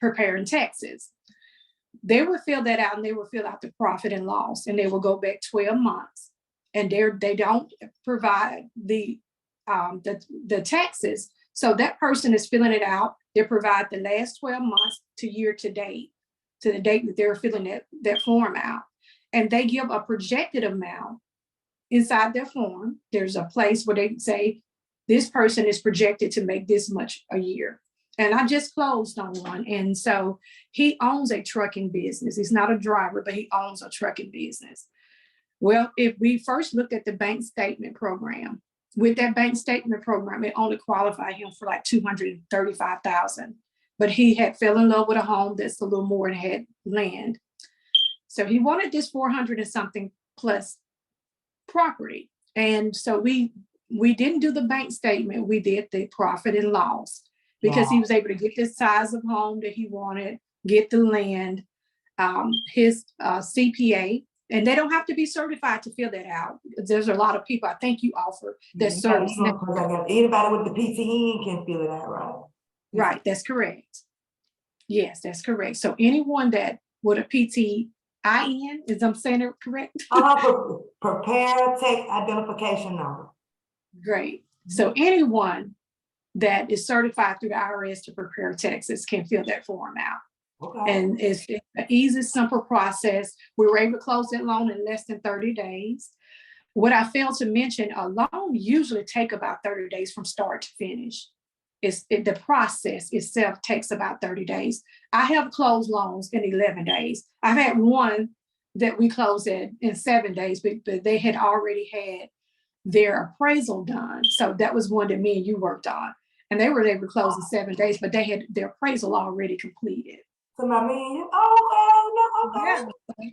preparing taxes. They will fill that out, and they will fill out the profit and loss, and they will go back 12 months. And they don't provide the taxes. So that person is filling it out. They provide the last 12 months to year to date, to the date that they're filling that form out. And they give a projected amount inside their form. There's a place where they say, this person is projected to make this much a year. And I just closed on one. And so he owns a trucking business. He's not a driver, but he owns a trucking business. Well, if we first look at the bank statement program, with that bank statement program, it only qualified him for like $235,000. But he had fell in love with a home that's a little more and had land. So he wanted this 400 and something plus property. And so we didn't do the bank statement. We did the profit and loss, because he was able to get the size of home that he wanted, get the land, his CPA, and they don't have to be certified to fill that out. There's a lot of people, I think you offer that service. Anybody with the PTN can fill it out, right? Right, that's correct. Yes, that's correct. So anyone that with a PTIN, is I'm saying it correct? Prepare tax identification number. Great. So anyone that is certified through the IRS to prepare taxes can fill that form out. Okay. And it's an easy, simple process. We were able to close that loan in less than 30 days. What I failed to mention, a loan usually take about 30 days from start to finish. The process itself takes about 30 days. I have closed loans in 11 days. I've had one that we closed in 7 days, but they had already had their appraisal done. So that was one that me and you worked on. And they were able to close in 7 days, but they had their appraisal already completed. So my man, okay.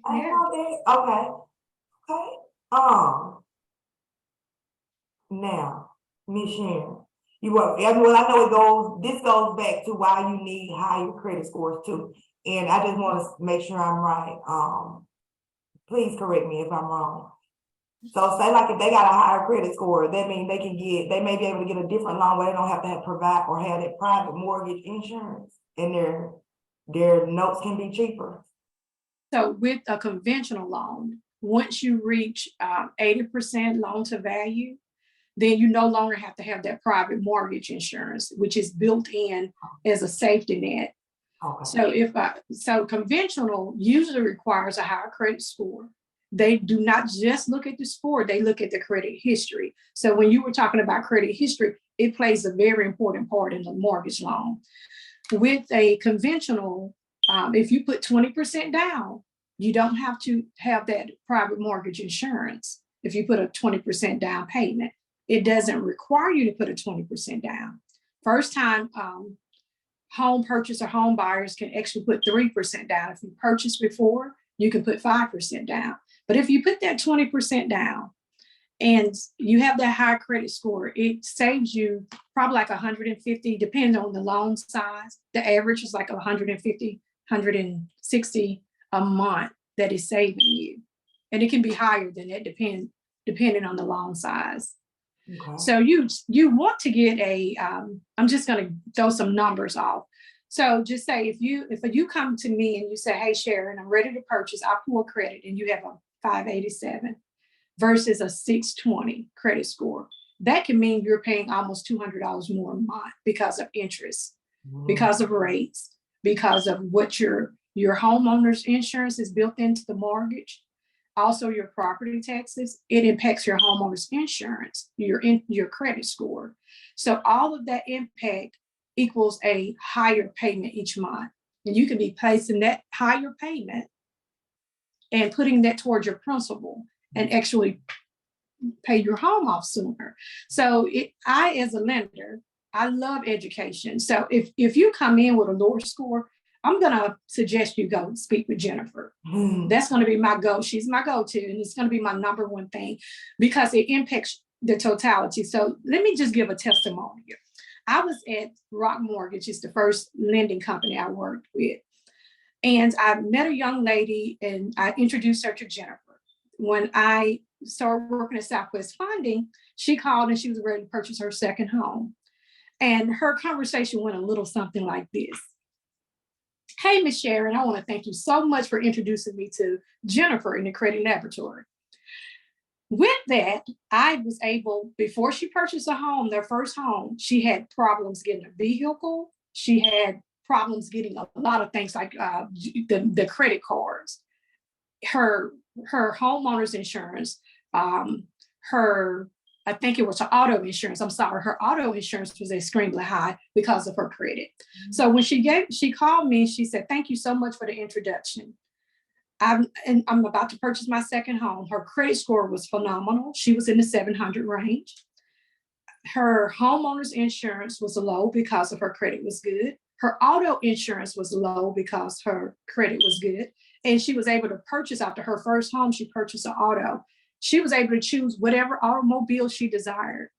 Yeah. Okay. Now, Miss Sharon, I know this goes back to why you need higher credit scores too. And I just want to make sure I'm right. Please correct me if I'm wrong. So say like if they got a higher credit score, that means they may be able to get a different loan where they don't have to provide or have that private mortgage insurance, and their notes can be cheaper. So with a conventional loan, once you reach 80% loan to value, then you no longer have to have that private mortgage insurance, which is built in as a safety net. Okay. So conventional usually requires a higher credit score. They do not just look at the score, they look at the credit history. So when you were talking about credit history, it plays a very important part in the mortgage loan. With a conventional, if you put 20% down, you don't have to have that private mortgage insurance. If you put a 20% down payment, it doesn't require you to put a 20% down. First time home purchase or home buyers can actually put 3% down. If you purchased before, you can put 5% down. But if you put that 20% down and you have that high credit score, it saves you probably like 150, depending on the loan size. The average is like 150, 160 a month that is saving you. and it can be higher than that depending on the loan size. Okay. So you want to get a, I'm just going to throw some numbers off. So just say if you come to me and you say, hey, Sharon, I'm ready to purchase, I pull credit and you have a 587 versus a 620 credit score. That can mean you're paying almost $200 more a month because of interest, because of rates, because of what your homeowner's insurance is built into the mortgage. Also your property taxes, it impacts your homeowner's insurance, your credit score. So all of that impact equals a higher payment each month. And you can be placing that higher payment and putting that towards your principal and actually pay your home off sooner. So I, as a lender, I love education. So if you come in with a lower score, I'm going to suggest you go speak with Jennifer. That's going to be my go. She's my go-to, and it's going to be my number one thing because it impacts the totality. So let me just give a testimony here. I was at Rock Mortgage, it's the first lending company I worked with. And I met a young lady and I introduced her to Jennifer. When I started working at Southwest Funding, she called and she was ready to purchase her second home. And her conversation went a little something like this. Hey, Miss Sharon, I want to thank you so much for introducing me to Jennifer in the credit laboratory. With that, I was able, before she purchased a home, their first home, she had problems getting a vehicle. She had problems getting a lot of things like the credit cards, her homeowner's insurance, I think it was her auto insurance. I'm sorry, her auto insurance was extremely high because of her credit. So when she called me, she said, thank you so much for the introduction. I'm about to purchase my second home. Her credit score was phenomenal. She was in the 700 range. Her homeowner's insurance was low because of her credit was good. Her auto insurance was low because her credit was good. And she was able to purchase after her first home, she purchased an auto. She was able to choose whatever automobile she desired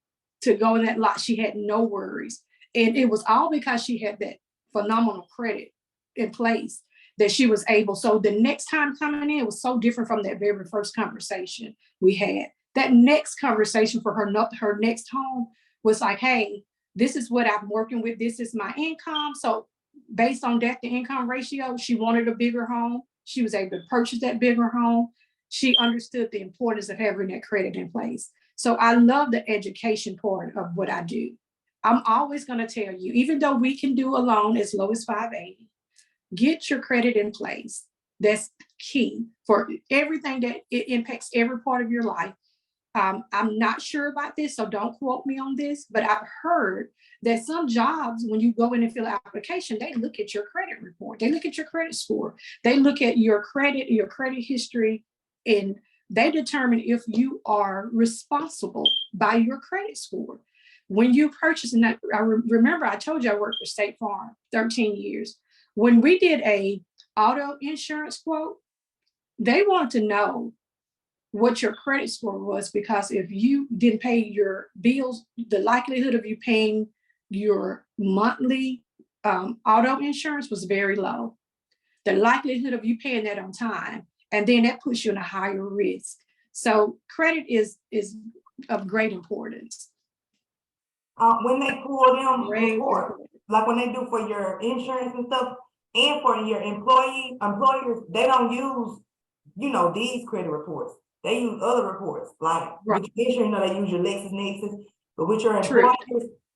to go in that lot. She had no worries. And it was all because she had that phenomenal credit in place that she was able. So the next time coming in, it was so different from that very first conversation we had. That next conversation for her next home was like, hey, this is what I'm working with. This is my income. So based on that, the income ratio, she wanted a bigger home. She was able to purchase that bigger home. She understood the importance of having that credit in place. So I love the education part of what I do. I'm always going to tell you, even though we can do a loan as low as 580, get your credit in place. That's key for everything that it impacts every part of your life. I'm not sure about this, so don't quote me on this, but I've heard that some jobs, when you go in and fill an application, they look at your credit report. They look at your credit score. They look at your credit history, and they determine if you are responsible by your credit score. When you purchase, and I remember I told you I worked for State Farm 13 years. When we did a auto insurance quote, they wanted to know what your credit score was, because if you didn't pay your bills, the likelihood of you paying your monthly auto insurance was very low. The likelihood of you paying that on time, and then that puts you in a higher risk. So credit is of great importance. When they pull them reports, like when they do for your insurance and stuff, and for your employers, they don't use, these credit reports. They use other reports, like with your insurance, they use your LexisNexis, but with your employers,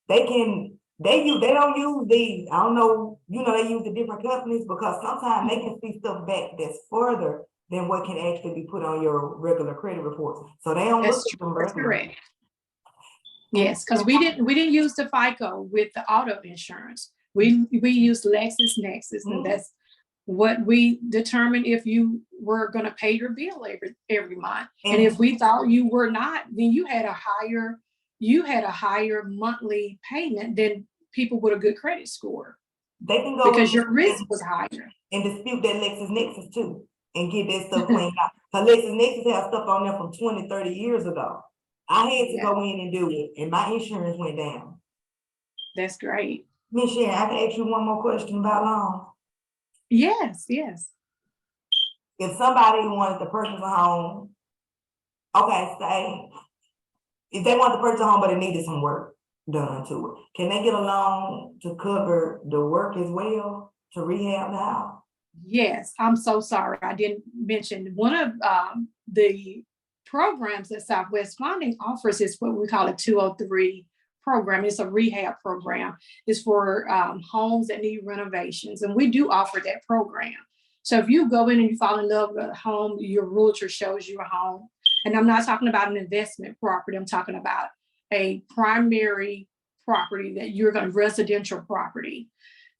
they don't use these. I don't know, they use the different companies because sometimes they can see stuff back that's further than what can actually be put on your regular credit reports. So they don't look at them regular. That's correct. Yes, because we didn't use the FICO with the auto insurance. We used LexisNexis, and that's what we determined if you were going to pay your bill every month. And if we thought you were not, then you had a higher monthly payment than people with a good credit score. They can go because your risk was higher. And dispute that LexisNexis too, and get that stuff cleaned out. Because LexisNexis has stuff on there from 20, 30 years ago. I had to go in and do it, and my insurance went down. That's great. Miss Sharon, I can ask you one more question about loans. Yes. if somebody wanted to purchase a home, okay, say, if they want to purchase a home, but it needed some work done to it, can they get a loan to cover the work as well, to rehab the house? Yes, I'm so sorry. I didn't mention one of the programs that Southwest Funding offers is what we call a 203 program. It's a rehab program. It's for homes that need renovations. And we do offer that program. So if you go in and you fall in love with a home, your realtor shows you a home. And I'm not talking about an investment property. I'm talking about a primary property that you're going to, residential property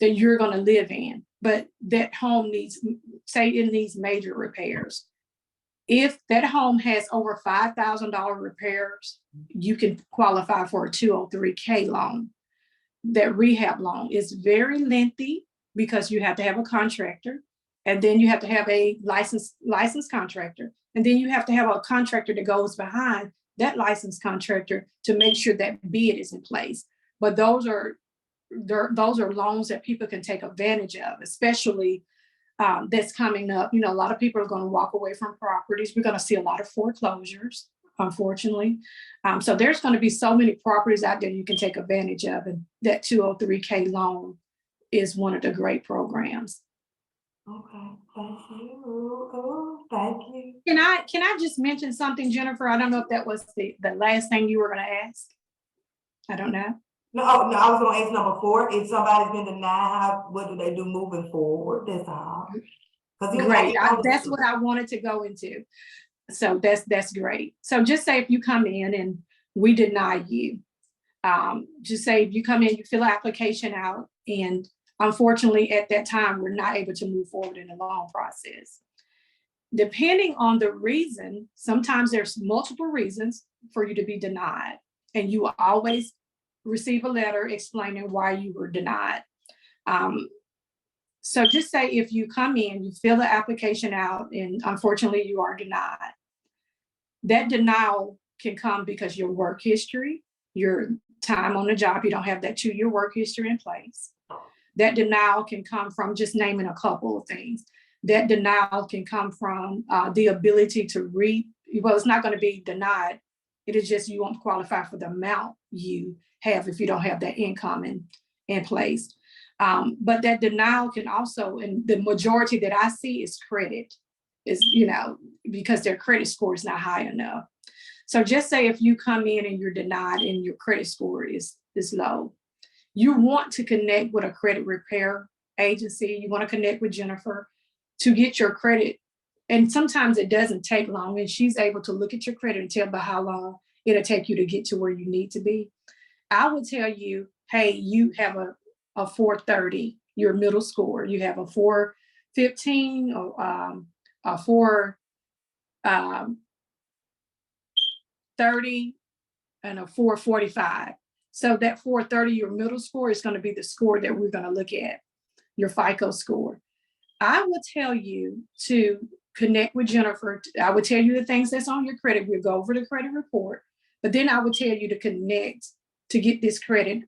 that you're going to live in. But that home needs, say it needs major repairs. If that home has over $5,000 repairs, you can qualify for a 203K loan. That rehab loan is very lengthy because you have to have a contractor, and then you have to have a licensed contractor, and then you have to have a contractor that goes behind that licensed contractor to make sure that bid is in place. But those are loans that people can take advantage of, especially that's coming up. You know, a lot of people are going to walk away from properties. We're going to see a lot of foreclosures, unfortunately. So there's going to be so many properties out there you can take advantage of. And that 203K loan is one of the great programs. Okay, thank you. Oh, thank you. Can I just mention something, Jennifer? I don't know if that was the last thing you were going to ask. I don't know. No, I was gonna ask number 4. If somebody's been denied, what do they do moving forward? That's all. Great. That's what I wanted to go into. So that's great. So just say if you come in and we deny you, just say if you come in, you fill an application out, and unfortunately at that time, we're not able to move forward in the loan process. Depending on the reason, sometimes there's multiple reasons for you to be denied, and you will always receive a letter explaining why you were denied. So just say if you come in, you fill the application out, and unfortunately you are denied. That denial can come because your work history, your time on the job, you don't have that 2-year work history in place. That denial can come from just naming a couple of things. That denial can come from the ability to read. Well, it's not going to be denied. It is just you won't qualify for the amount you have if you don't have that income in place. But that denial can also, and the majority that I see is credit, is, you know, because their credit score is not high enough. So just say if you come in and you're denied and your credit score is low, you want to connect with a credit repair agency. You want to connect with Jennifer to get your credit. And sometimes it doesn't take long, and she's able to look at your credit and tell by how long it'll take you to get to where you need to be. I would tell you, hey, you have a 430, your middle score. You have a 415 or a 430 and a 445. So that 430, your middle score, is going to be the score that we're going to look at, your FICO score. I would tell you to connect with Jennifer. I would tell you the things that's on your credit. We'll go over the credit report, but then I would tell you to connect to get this credit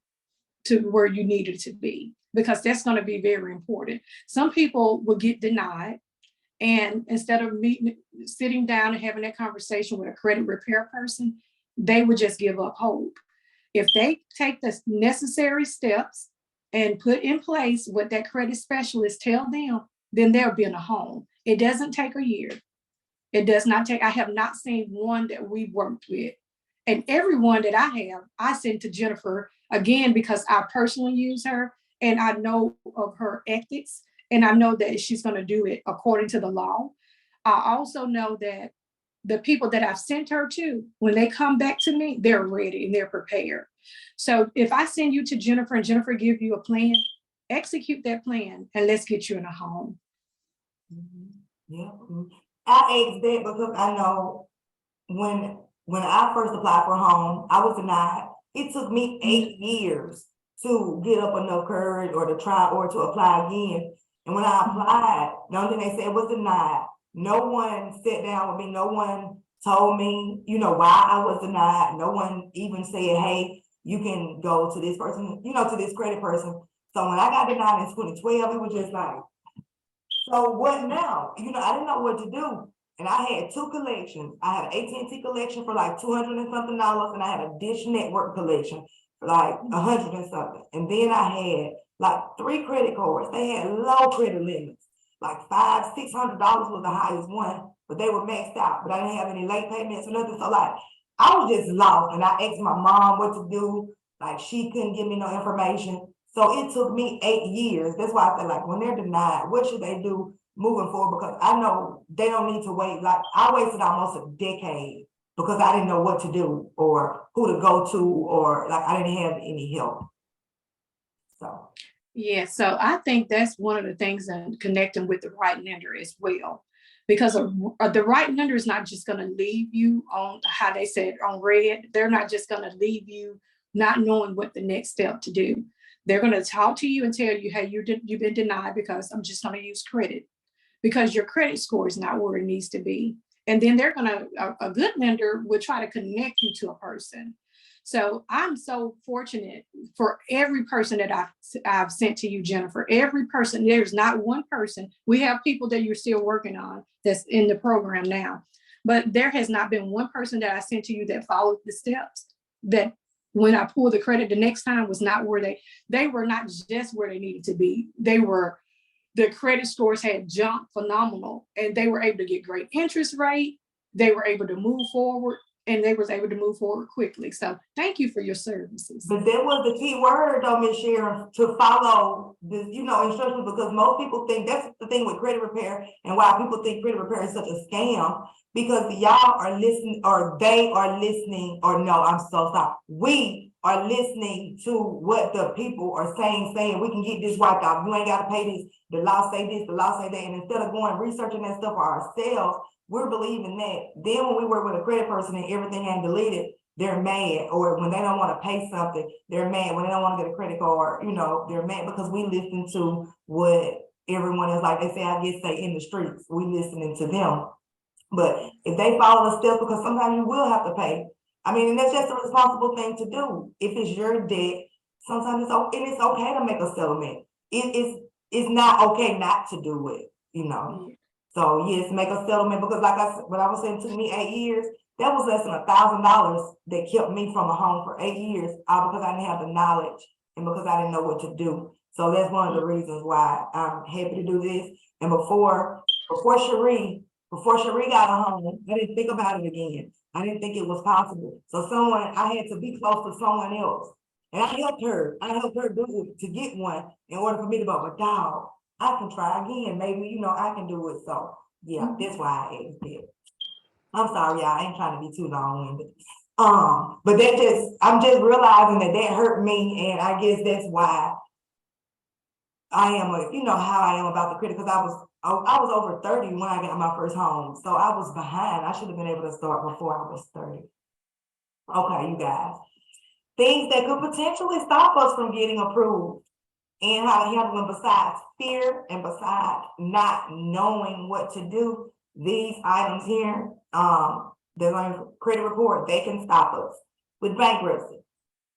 to where you need it to be, because that's going to be very important. Some people will get denied, and instead of sitting down and having that conversation with a credit repair person, they would just give up hope. If they take the necessary steps and put in place what that credit specialist tell them, then they'll be in a home. It doesn't take a year. It does not take, I have not seen one that we worked with. And everyone that I have, I send to Jennifer, again, because I personally use her and I know of her ethics, and I know that she's going to do it according to the law. I also know that the people that I've sent her to, when they come back to me, they're ready and they're prepared. So if I send you to Jennifer and Jennifer give you a plan, execute that plan and let's get you in a home. Yeah, I asked that because I know when I first applied for a home, I was denied. It took me 8 years to get up enough courage or to try or to apply again. And when I applied, the only thing they said was denied. No one sat down with me. No one told me, you know, why I was denied. No one even said, hey, you can go to this person, you know, to this credit person. So when I got denied in 2012, it was just like, So what now? You know, I didn't know what to do. And I had two collections. I had an AT&T collection for like $200 and something, and I had a Dish Network collection for like $100 and something. And then I had like 3 credit cards. They had low credit limits, like $500, $600 was the highest one, but they were maxed out. But I didn't have any late payments or nothing. So like, I was just lost, and I asked my mom what to do. Like, she couldn't give me no information. So it took me 8 years. That's why I feel like when they're denied, what should they do moving forward? Because I know they don't need to wait. Like, I wasted almost a decade because I didn't know what to do or who to go to, or like I didn't have any help. So Yeah, so I think that's one of the things in connecting with the right lender as well. Because the right lender is not just going to leave you on, how they said, on red. They're not just going to leave you not knowing what the next step to do. They're going to talk to you and tell you, hey, you've been denied because I'm just going to use credit, because your credit score is not where it needs to be. And then they're going to, a good lender will try to connect you to a person. So I'm so fortunate for every person that I've sent to you, Jennifer. Every person, there's not one person. We have people that you're still working on that's in the program now, but there has not been one person that I sent to you that followed the steps, that when I pulled the credit the next time was not where they were not just where they needed to be. The credit scores had jumped phenomenal, and they were able to get great interest rate. They were able to move forward, and they was able to move forward quickly. So thank you for your services. but that was the key word though, Ms. Sharon, to follow the, instructions, because most people think that's the thing with credit repair and why people think credit repair is such a scam, because y'all are listening, or they are listening, or no, I'm so sorry. We are listening to what the people are saying we can get this wiped out. You ain't got to pay this. The law say this, the law say that. And instead of going researching that stuff for ourselves, we're believing that. Then when we work with a credit person and everything ain't deleted, they're mad. Or when they don't want to pay something, they're mad. When they don't want to get a credit card, they're mad because we listen to what everyone is, like they say, I guess, say in the streets. We listening to them. But if they follow the steps, because sometimes you will have to pay. I mean, and that's just a responsible thing to do. If it's your debt, sometimes it's okay to make a settlement. It's not okay not to do it, So yes, make a settlement, because like I said, what I was saying, it took me 8 years. That was less than $1,000 that kept me from a home for 8 years, because I didn't have the knowledge and because I didn't know what to do. So that's one of the reasons why I'm happy to do this. And before Cherie got a home, I didn't think about it again. I didn't think it was possible. So I had to be close to someone else. And I helped her do it to get one in order for me to go, but dog, I can try again. Maybe, I can do it. So yeah, that's why I asked it. I'm sorry, y'all. I ain't trying to be too long-winded. But I'm just realizing that hurt me, and I guess that's why I am, how I am about the credit, because I was over 30 when I got my first home. So I was behind. I should have been able to start before I was 30. Okay, you guys. Things that could potentially stop us from getting approved and how to handle them, besides fear and besides not knowing what to do. These items here, they're going to credit report, they can stop us. With bankruptcy,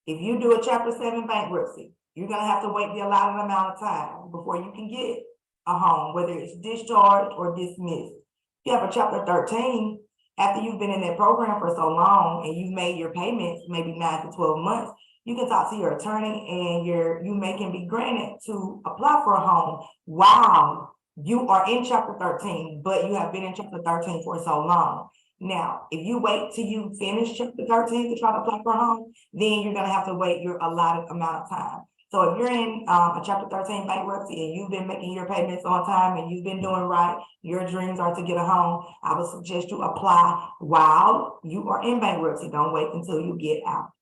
if you do a Chapter 7 bankruptcy, you're going to have to wait the allotted amount of time before you can get a home, whether it's discharged or dismissed. If you have a Chapter 13, after you've been in that program for so long and you've made your payments, maybe 9 to 12 months, you can talk to your attorney and you can be granted to apply for a home while you are in Chapter 13, but you have been in Chapter 13 for so long. Now, if you wait till you finish Chapter 13 to try to apply for a home, then you're going to have to wait your allotted amount of time. So if you're in a Chapter 13 bankruptcy and you've been making your payments on time and you've been doing right, your dreams are to get a home, I would suggest you apply while you are in bankruptcy. Don't wait until you get out.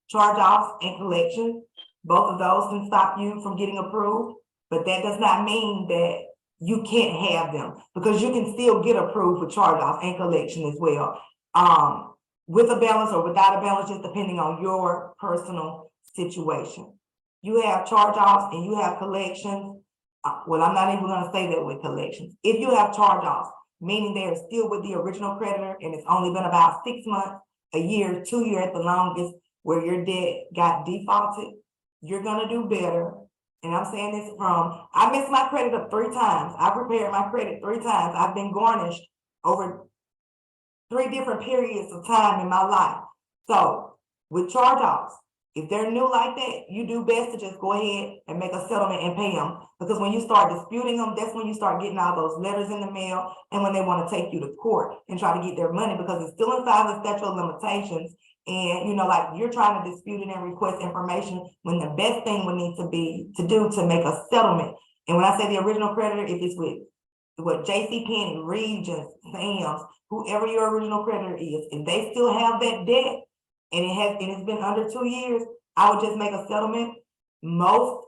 Charge-offs and collection, both of those can stop you from getting approved, but that does not mean that you can't have them, because you can still get approved for charge-off and collection as well, with a balance or without a balance, just depending on your personal situation. You have charge-offs and you have collections. Well, I'm not even going to say that with collections. If you have charge-offs, meaning they're still with the original creditor and it's only been about 6 months, a year, 2 years at the longest, where your debt got defaulted, you're going to do better and I'm saying this from, I messed my credit up 3 times. I prepared my credit 3 times. I've been garnished over 3 different periods of time in my life. So with charge-offs, if they're new like that, you do best to just go ahead and make a settlement and pay them. Because when you start disputing them, that's when you start getting all those letters in the mail and when they want to take you to court and try to get their money, because it's still inside the statute of limitations. And, you know, like, you're trying to dispute it and request information when the best thing would need to be to do to make a settlement. And when I say the original creditor, if it's with what JC Penney, Regions, Sam's, whoever your original creditor is, if they still have that debt and it's been under 2 years, I would just make a settlement. Most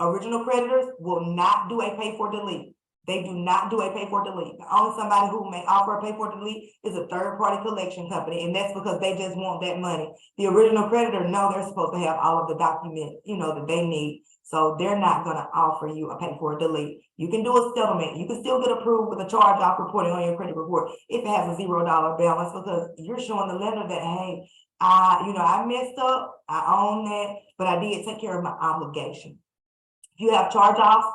original creditors will not do a pay for delete. They do not do a pay for delete. The only somebody who may offer a pay for delete is a third-party collection company, and that's because they just want that money. The original creditor, no, they're supposed to have all of the documents, you know, that they need. So they're not going to offer you a pay for a delete. You can do a settlement. You can still get approved with a charge-off reporting on your credit report if it has a $0 balance, because you're showing the lender that, hey, I messed up, I own that, but I did take care of my obligation. If you have charge-offs,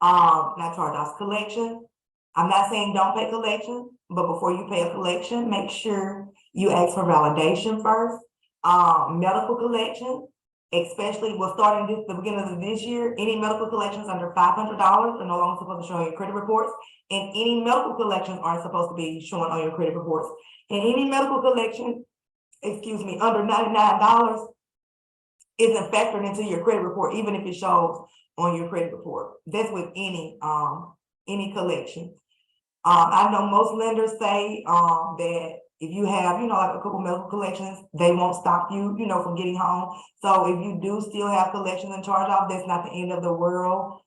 not charge-offs, collection. I'm not saying don't pay collection, but before you pay a collection, make sure you ask for validation first. Medical collection, especially starting the beginning of this year, any medical collections under $500 are no longer supposed to show on your credit reports, and any medical collections aren't supposed to be showing on your credit reports. And any medical collection, under $99 isn't factored into your credit report, even if it shows on your credit report. That's with any collection. I know most lenders say that if you have, like a couple medical collections, they won't stop you, from getting home. So if you do still have collections and charge off, that's not the end of the world.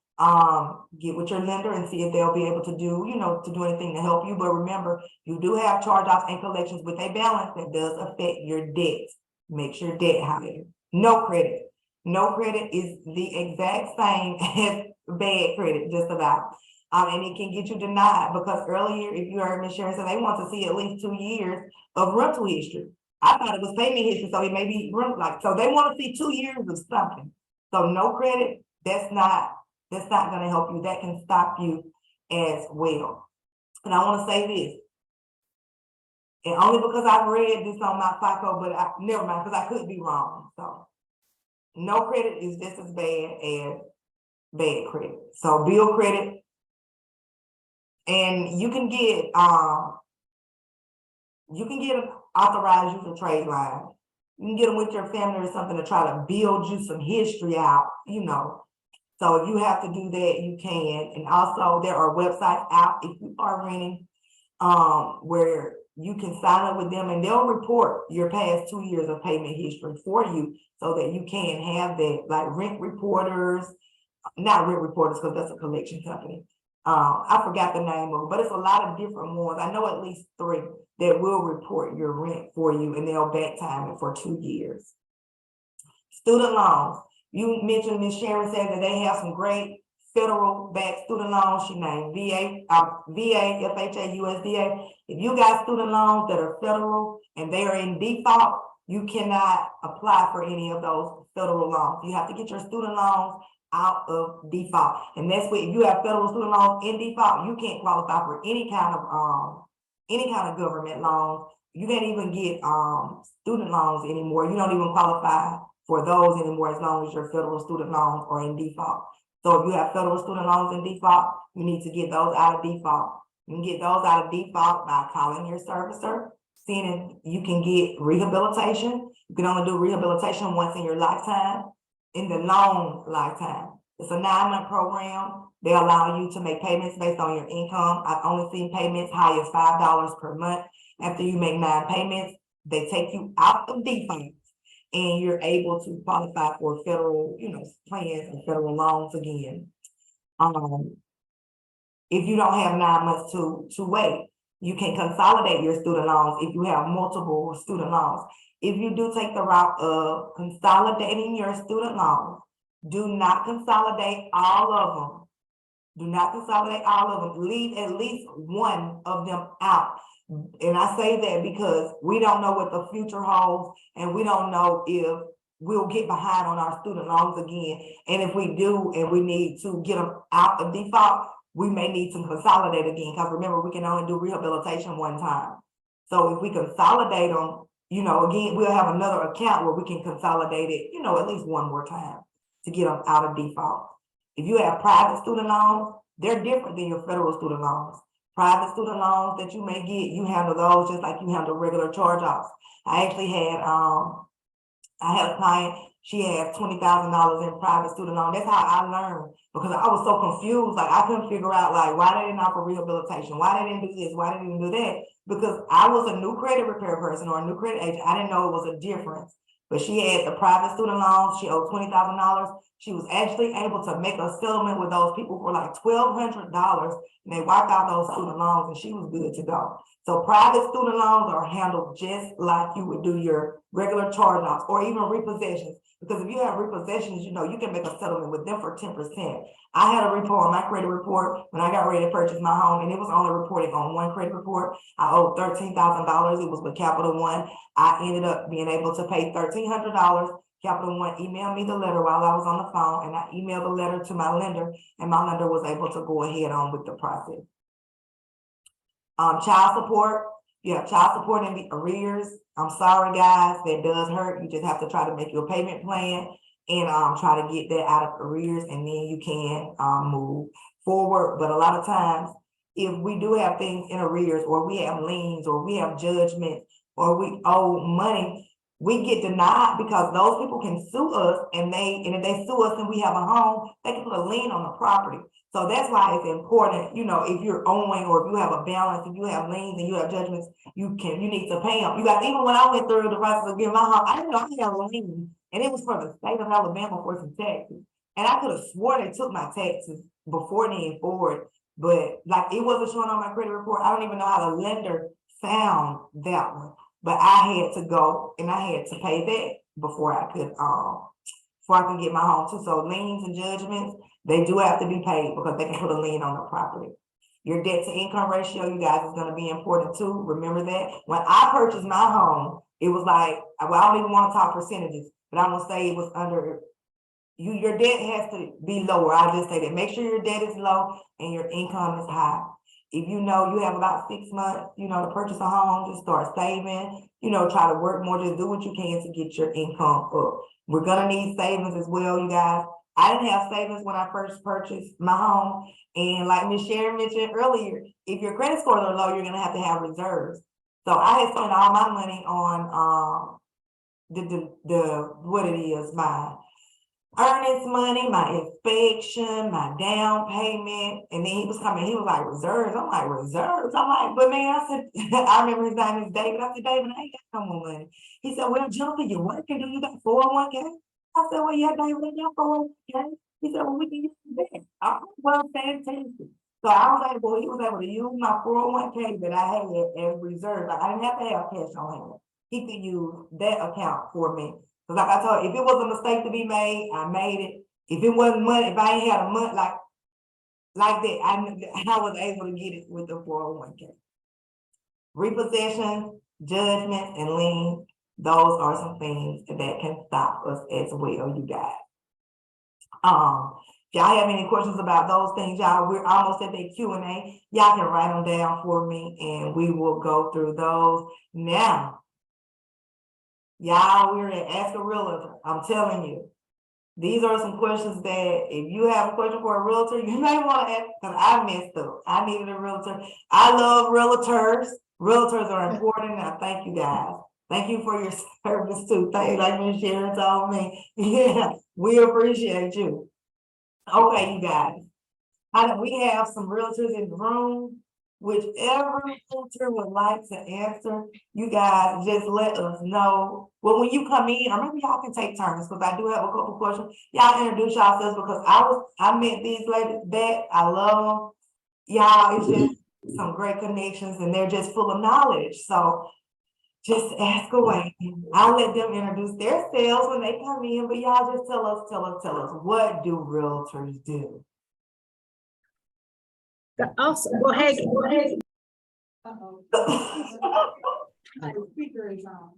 Get with your lender and see if they'll be able to do, to do anything to help you. But remember, you do have charge offs and collections with a balance that does affect your debt. Makes your debt higher. No credit. No credit is the exact same as bad credit, just about. And it can get you denied, because earlier, if you heard Ms. Sharon say they want to see at least 2 years of rental history. I thought it was payment history, so it may be so they want to see 2 years of something. So no credit, that's not going to help you. That can stop you as well. And I want to say this, and only because I've read this on my FICO, but never mind, because I could be wrong. So no credit is just as bad as bad credit. So bill credit, and you can get authorized use of trade line. You can get them with your family or something to try to build you some history out, So if you have to do that, you can. And also there are websites out if you are renting, where you can sign up with them and they'll report your past 2 years of payment history for you, so that you can have that, like rent reporters, not rent reporters, because that's a collection company. I forgot the name of it, but it's a lot of different ones. I know at least 3 that will report your rent for you, and they'll back time it for 2 years. Student loans. You mentioned Ms. Sharon said that they have some great federal backed student loans. She named VA, FHA, USDA. If you got student loans that are federal and they are in default, you cannot apply for any of those federal loans. You have to get your student loans out of default. And that's what, if you have federal student loans in default, you can't qualify for any kind of government loans. You can't even get student loans anymore. You don't even qualify for those anymore as long as your federal student loans are in default. So if you have federal student loans in default, you need to get those out of default. You can get those out of default by calling your servicer, seeing if you can get rehabilitation. You can only do rehabilitation once in your lifetime, in the loan lifetime. It's a 9-month program. They allow you to make payments based on your income. I've only seen payments high as $5 per month. After you make 9 payments, they take you out of default, and you're able to qualify for federal, plans and federal loans again. If you don't have 9 months to wait, you can consolidate your student loans if you have multiple student loans. If you do take the route of consolidating your student loans, do not consolidate all of them. Do not consolidate all of them. Leave at least one of them out. And I say that because we don't know what the future holds, and we don't know if we'll get behind on our student loans again. And if we do, and we need to get them out of default, we may need to consolidate again, because remember, we can only do rehabilitation one time. So if we consolidate them, you know, again, we'll have another account where we can consolidate it, you know, at least one more time to get them out of default. If you have private student loans, they're different than your federal student loans. Private student loans that you may get, you handle those just like you handle regular charge-offs. I actually had a client, she had $20,000 in private student loan. That's how I learned, because I was so confused. Like, I couldn't figure out, like, why they didn't offer rehabilitation, why they didn't do this, why they didn't do that, because I was a new credit repair person or a new credit agent. I didn't know it was a difference. But she had the private student loans. She owed $20,000. She was actually able to make a settlement with those people for like $1,200, and they wiped out those student loans, and she was good to go. So private student loans are handled just like you would do your regular charge-offs or even repossessions. Because if you have repossessions, you know, you can make a settlement with them for 10%. I had a report on my credit report when I got ready to purchase my home, and it was only reporting on one credit report. I owed $13,000. It was with Capital One. I ended up being able to pay $1,300. Capital One emailed me the letter while I was on the phone, and I emailed the letter to my lender, and my lender was able to go ahead on with the process. Child support. You have child support in the arrears. I'm sorry, guys, that does hurt. You just have to try to make your payment plan and try to get that out of arrears, and then you can move forward. But a lot of times, if we do have things in arrears, or we have liens, or we have judgment, or we owe money, we get denied because those people can sue us, and if they sue us and we have a home, they can put a lien on the property. So that's why it's important, you know, if you're owing, or if you have a balance, if you have liens and you have judgments, you need to pay them. You guys, even when I went through the process of getting my home, I didn't know I had a lien, and it was for the state of Alabama for some taxes. And I could have swore they took my taxes before then forward, but like, it wasn't showing on my credit report. I don't even know how the lender found that one, but I had to go and I had to pay that before I could get my home too. So liens and judgments, they do have to be paid because they can put a lien on the property. Your debt to income ratio, you guys, is going to be important too. Remember that. When I purchased my home, it was like, well, I don't even want to talk percentages, but I'm gonna say it was under your debt has to be lower. I'll just say that. Make sure your debt is low and your income is high. If you know you have about 6 months, you know, to purchase a home, just start saving, you know, try to work more, just do what you can to get your income up. We're gonna need savings as well, you guys. I didn't have savings when I first purchased my home. And like Ms. Sharon mentioned earlier, if your credit scores are low, you're gonna have to have reserves. So I had spent all my money on what it is, my earnest money, my inspection, my down payment. And then he was like, reserves. I'm like, reserves? I'm like, but man, I said, I remember his name is David. I said, David, I ain't got no more money. He said, well, Jennifer, you working? Do you got 401k? I said, well, yeah, David, I got 401k. He said, well, we can use that. I said, well, fantastic. So he was able to use my 401k that I had as reserve. Like, I didn't have to have cash on hand. He could use that account for me. Because like I told you, if it was a mistake to be made, I made it. If it wasn't money, if I ain't had a month like that, I was able to get it with the 401k. Repossession, judgment, and lien, those are some things that can stop us as well, you guys. If y'all have any questions about those things, y'all, we're almost at the Q&A. Y'all can write them down for me and we will go through those. Now, y'all, we're at Ask a Realtor. I'm telling you, these are some questions that if you have a question for a realtor, you may want to ask, because I messed up. I needed a realtor. I love realtors. Realtors are important, and I thank you guys. Thank you for your service too. Thank you, like Ms. Sharon told me. Yeah, we appreciate you. Okay, you guys. We have some realtors in the room. Whichever realtor would like to answer, you guys just let us know. Well, when you come in, or maybe y'all can take turns, because I do have a couple questions. Y'all introduce yourselves, because I met these ladies that I love them. Y'all, it's just some great connections, and they're just full of knowledge. So just ask away. I'll let them introduce themselves when they come in, but y'all just tell us, what do realtors do? Also, go ahead. Uh-oh. The speaker is on.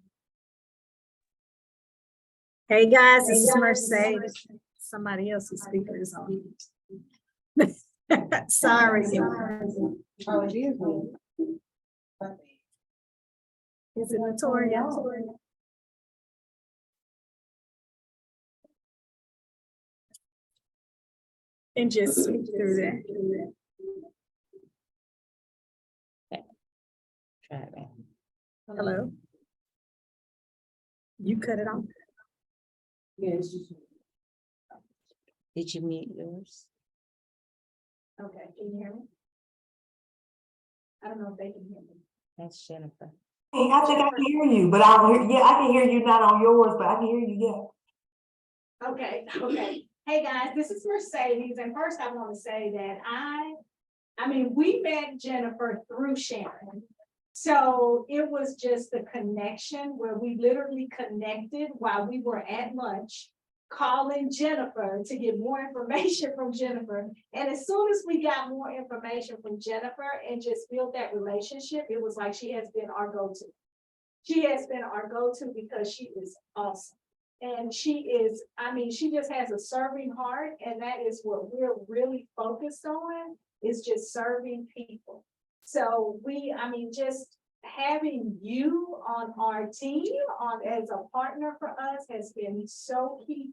Hey guys, this is Mercedes. Somebody else's speaker is on. Sorry. Oh, it is. Is it Latoya? And just speak through that. Try that. Hello? You cut it off? Yes. Did you mute yours? Okay, can you hear me? I don't know if they can hear me. That's Jennifer. Hey, I think I can hear you, but I can hear you not on yours, but I can hear you, yeah. Okay. Hey, guys, this is Mercedes, and first I want to say that I mean, we met Jennifer through Sharon. So it was just the connection where we literally connected while we were at lunch, calling Jennifer to get more information from Jennifer. And as soon as we got more information from Jennifer and just built that relationship, it was like she has been our go-to. She has been our go-to because she is awesome. And she is, I mean, she just has a serving heart, and that is what we're really focused on, is just serving people. So I mean, just having you on our team as a partner for us has been so key,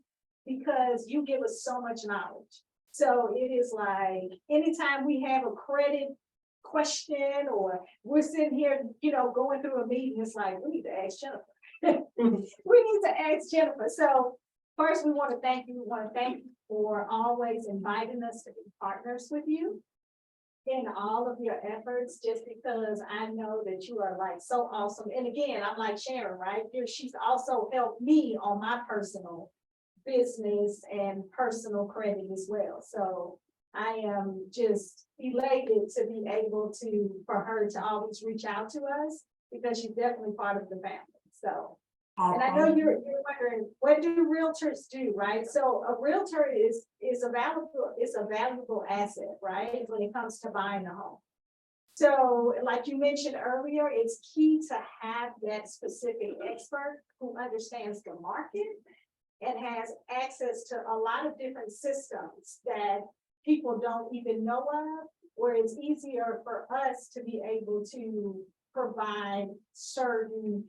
because you give us so much knowledge. So it is like, anytime we have a credit question or we're sitting here, going through a meeting, it's like, we need to ask Jennifer. We need to ask Jennifer. So first, we want to thank you. We want to thank you for always inviting us to be partners with you in all of your efforts, just because I know that you are like so awesome. And again, I'm like Sharon, right? She's also helped me on my personal business and personal credit as well. So I am just elated to be able for her to always reach out to us, because she's definitely part of the family. So, and I know you're wondering, what do realtors do, right? So a realtor is a valuable asset, right? When it comes to buying a home. So like you mentioned earlier, it's key to have that specific expert who understands the market and has access to a lot of different systems that people don't even know of, where it's easier for us to be able to provide certain,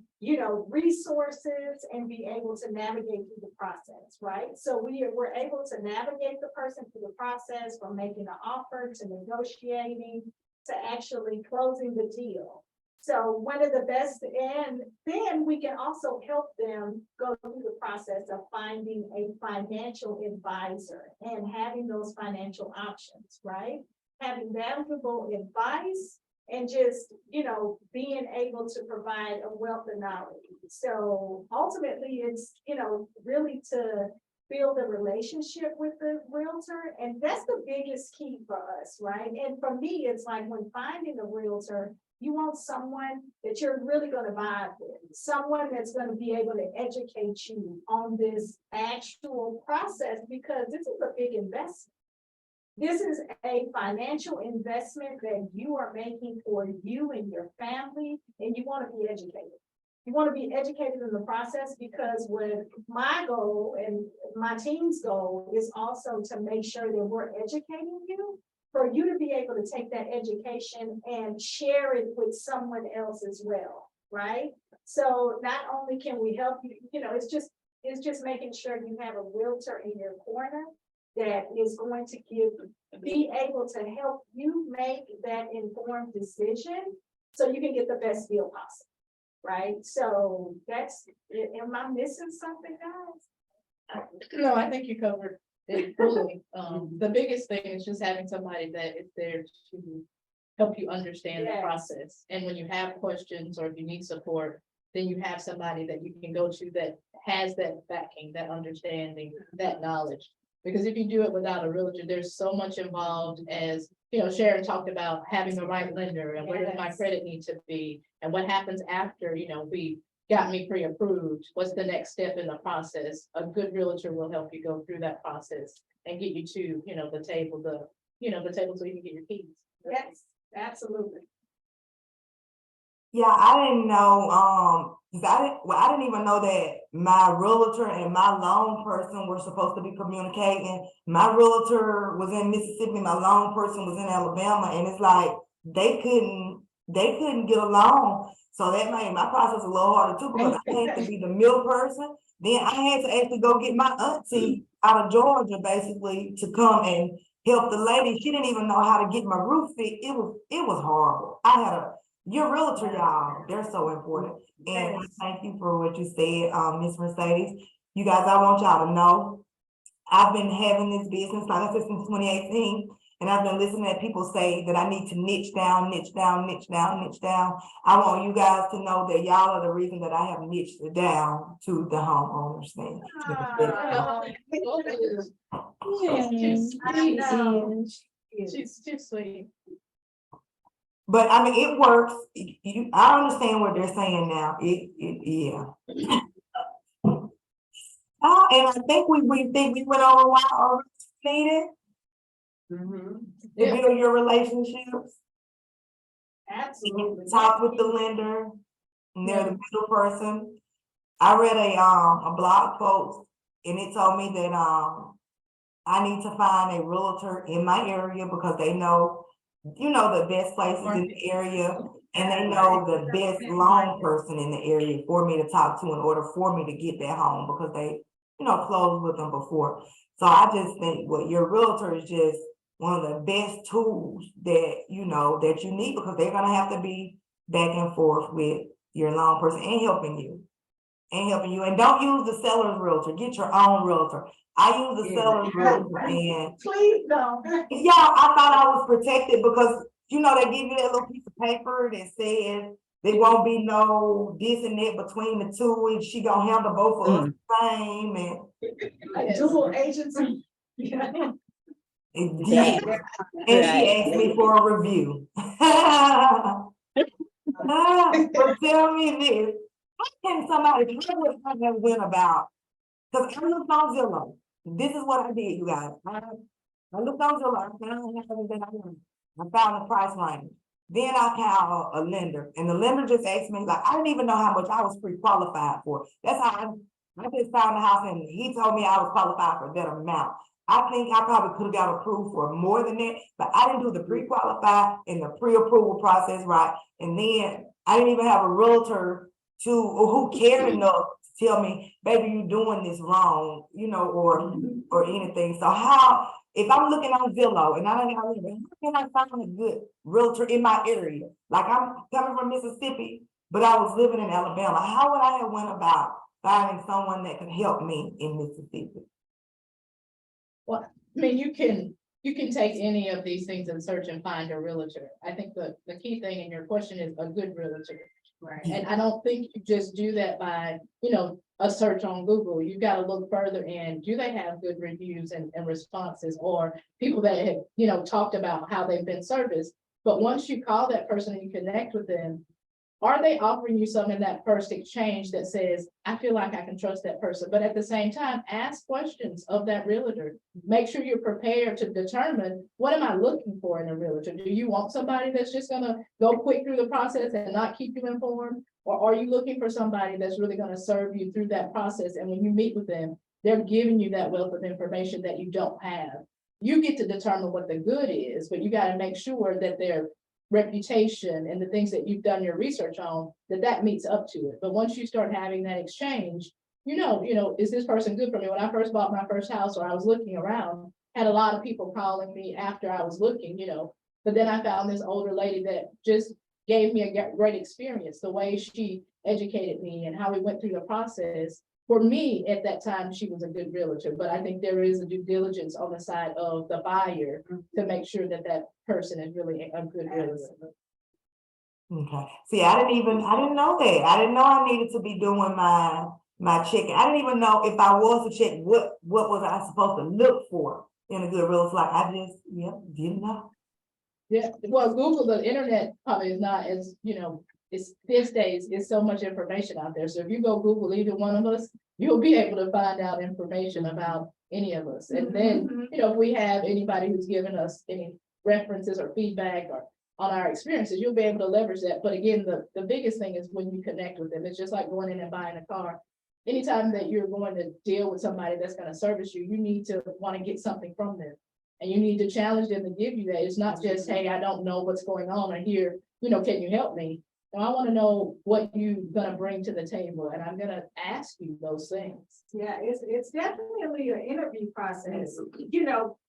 resources and be able to navigate through the process, right? So we're able to navigate the person through the process, from making an offer to negotiating to actually closing the deal. So one of the best, and then we can also help them go through the process of finding a financial advisor and having those financial options, right? Having valuable advice and just, being able to provide a wealth of knowledge. So ultimately it's, really to build a relationship with the realtor. And that's the biggest key for us, right? And for me, it's like, when finding a realtor, you want someone that you're really going to vibe with, someone that's going to be able to educate you on this actual process, because this is a big investment. This is a financial investment that you are making for you and your family, and you want to be educated. You want to be educated in the process, because with my goal and my team's goal is also to make sure that we're educating you, for you to be able to take that education and share it with someone else as well, right? So not only can we help you, it's just making sure you have a realtor in your corner that is going to be able to help you make that informed decision, so you can get the best deal possible, right? So am I missing something, guys? No, I think you covered it fully. The biggest thing is just having somebody that is there to help you understand the process. And when you have questions or if you need support, then you have somebody that you can go to that has that backing, that understanding, that knowledge. Because if you do it without a realtor, there's so much involved, as Sharon talked about, having the right lender and where does my credit need to be, and what happens after, we got me pre-approved, what's the next step in the process. A good realtor will help you go through that process and get you to, the table, the table so you can get your keys. Yes, absolutely. Yeah, I didn't know, I didn't even know that my realtor and my loan person were supposed to be communicating. My realtor was in Mississippi, my loan person was in Alabama, and it's like, they couldn't get along. So that made my process a little harder too, because I had to be the middle person. Then I had to actually go get my auntie out of Georgia, basically, to come and help the lady. She didn't even know how to get my roof fixed. It was horrible. Your realtor, y'all, they're so important. And I thank you for what you said, Miss Mercedes. You guys, I want y'all to know, I've been having this business, like I said, since 2018. And I've been listening to people say that I need to niche down, niche down, niche down, niche down. I want you guys to know that y'all are the reason that I have niched down to the homeowners thing. She's too sweet. But I mean, it works. I understand what they're saying now. Yeah. And I think we went over why our needed to build your relationships. Absolutely. Talk with the lender, and they're the middle person. I read a blog post, and it told me that I need to find a realtor in my area because they know, the best places in the area, and they know the best loan person in the area for me to talk to in order for me to get that home, because they, closed with them before. So I just think your realtor is just one of the best tools that, that you need, because they're gonna have to be back and forth with your loan person and helping you. And don't use the seller's realtor, get your own realtor. I use the seller's realtor, and Please don't. yeah, I thought I was protected because, they give you that little piece of paper that says there won't be no this and that between the two, and she gonna handle both of us the same, and Dual agency. it did. And she asked me for a review. But tell me this, how can somebody, how would I have went about? Because I looked on Zillow. This is what I did, you guys. I looked on Zillow. I found the price range. Then I called a lender, and the lender just asked me, like, I didn't even know how much I was pre-qualified for. That's how I just found the house, and he told me I was qualified for that amount. I think I probably could have got approved for more than that, but I didn't do the pre-qualify and the pre-approval process right. And then I didn't even have a realtor who cared enough to tell me, baby, you doing this wrong, or anything. So if I'm looking on Zillow and I don't know, how can I find a good realtor in my area? Like, I'm coming from Mississippi, but I was living in Alabama. How would I have went about finding someone that could help me in Mississippi? Well, I mean, you can take any of these things and search and find a realtor. I think the key thing in your question is a good realtor. Right. And I don't think you just do that by, a search on Google. You got to look further in. Do they have good reviews and responses, or people that have, talked about how they've been serviced? But once you call that person and you connect with them, are they offering you something in that first exchange that says, I feel like I can trust that person? But at the same time, ask questions of that realtor. Make sure you're prepared to determine, what am I looking for in a realtor? Do you want somebody that's just gonna go quick through the process and not keep you informed? Or are you looking for somebody that's really gonna serve you through that process? And when you meet with them, they're giving you that wealth of information that you don't have. You get to determine what the good is, but you gotta make sure that their reputation and the things that you've done your research on, that meets up to it. But once you start having that exchange, is this person good for me? When I first bought my first house, or I was looking around, had a lot of people calling me after I was looking, but then I found this older lady that just gave me a great experience. The way she educated me and how we went through the process. For me, at that time, she was a good realtor, but I think there is a due diligence on the side of the buyer to make sure that person is really a good realtor. Okay. See, I didn't know that. I didn't know I needed to be doing my checking. I didn't even know if I was to check what was I supposed to look for in a good realtor. Like, I just, didn't know. Yeah, well, Google, the internet probably is not as, it's these days, it's so much information out there. So if you go Google either one of us, you'll be able to find out information about any of us. And then, if we have anybody who's given us any references or feedback or on our experiences, you'll be able to leverage that. But again, the biggest thing is when you connect with them. It's just like going in and buying a car. Anytime that you're going to deal with somebody that's going to service you, you need to want to get something from them. And you need to challenge them to give you that. It's not just, hey, I don't know what's going on, or here, can you help me? And I want to know what you're gonna bring to the table, and I'm gonna ask you those things. Yeah, it's definitely an interview process,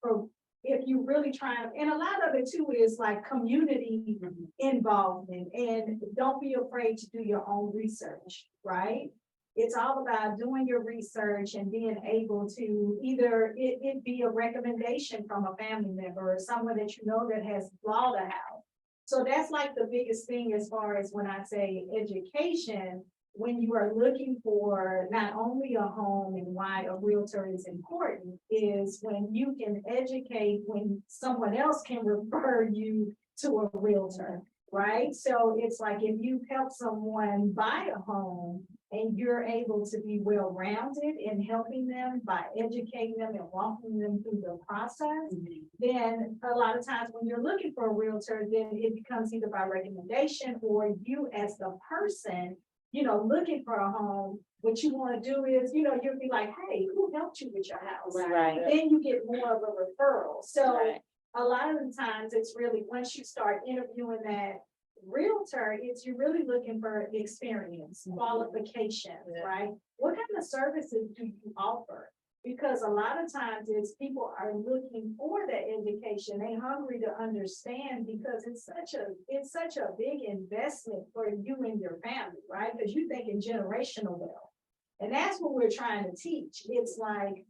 for if you really try, and a lot of it too is like community involvement, and don't be afraid to do your own research, right? It's all about doing your research and being able to either it be a recommendation from a family member or someone that that has bought a house. So that's like the biggest thing as far as when I say education, when you are looking for not only a home and why a realtor is important, is when you can educate, when someone else can refer you to a realtor, right? So it's like if you help someone buy a home and you're able to be well-rounded in helping them by educating them and walking them through the process, then a lot of times when you're looking for a realtor, then it becomes either by recommendation or you as the person, looking for a home. What you want to do is, you'll be like, hey, who helped you with your house? Right. Then you get more of a referral. So Right. a lot of the times it's really, once you start interviewing that realtor, you're really looking for experience, qualifications, right? What kind of services do you offer? Because a lot of times it's people are looking for the education, they're hungry to understand, because it's such a big investment for you and your family, right? Because you're thinking generational wealth. And that's what we're trying to teach. It's like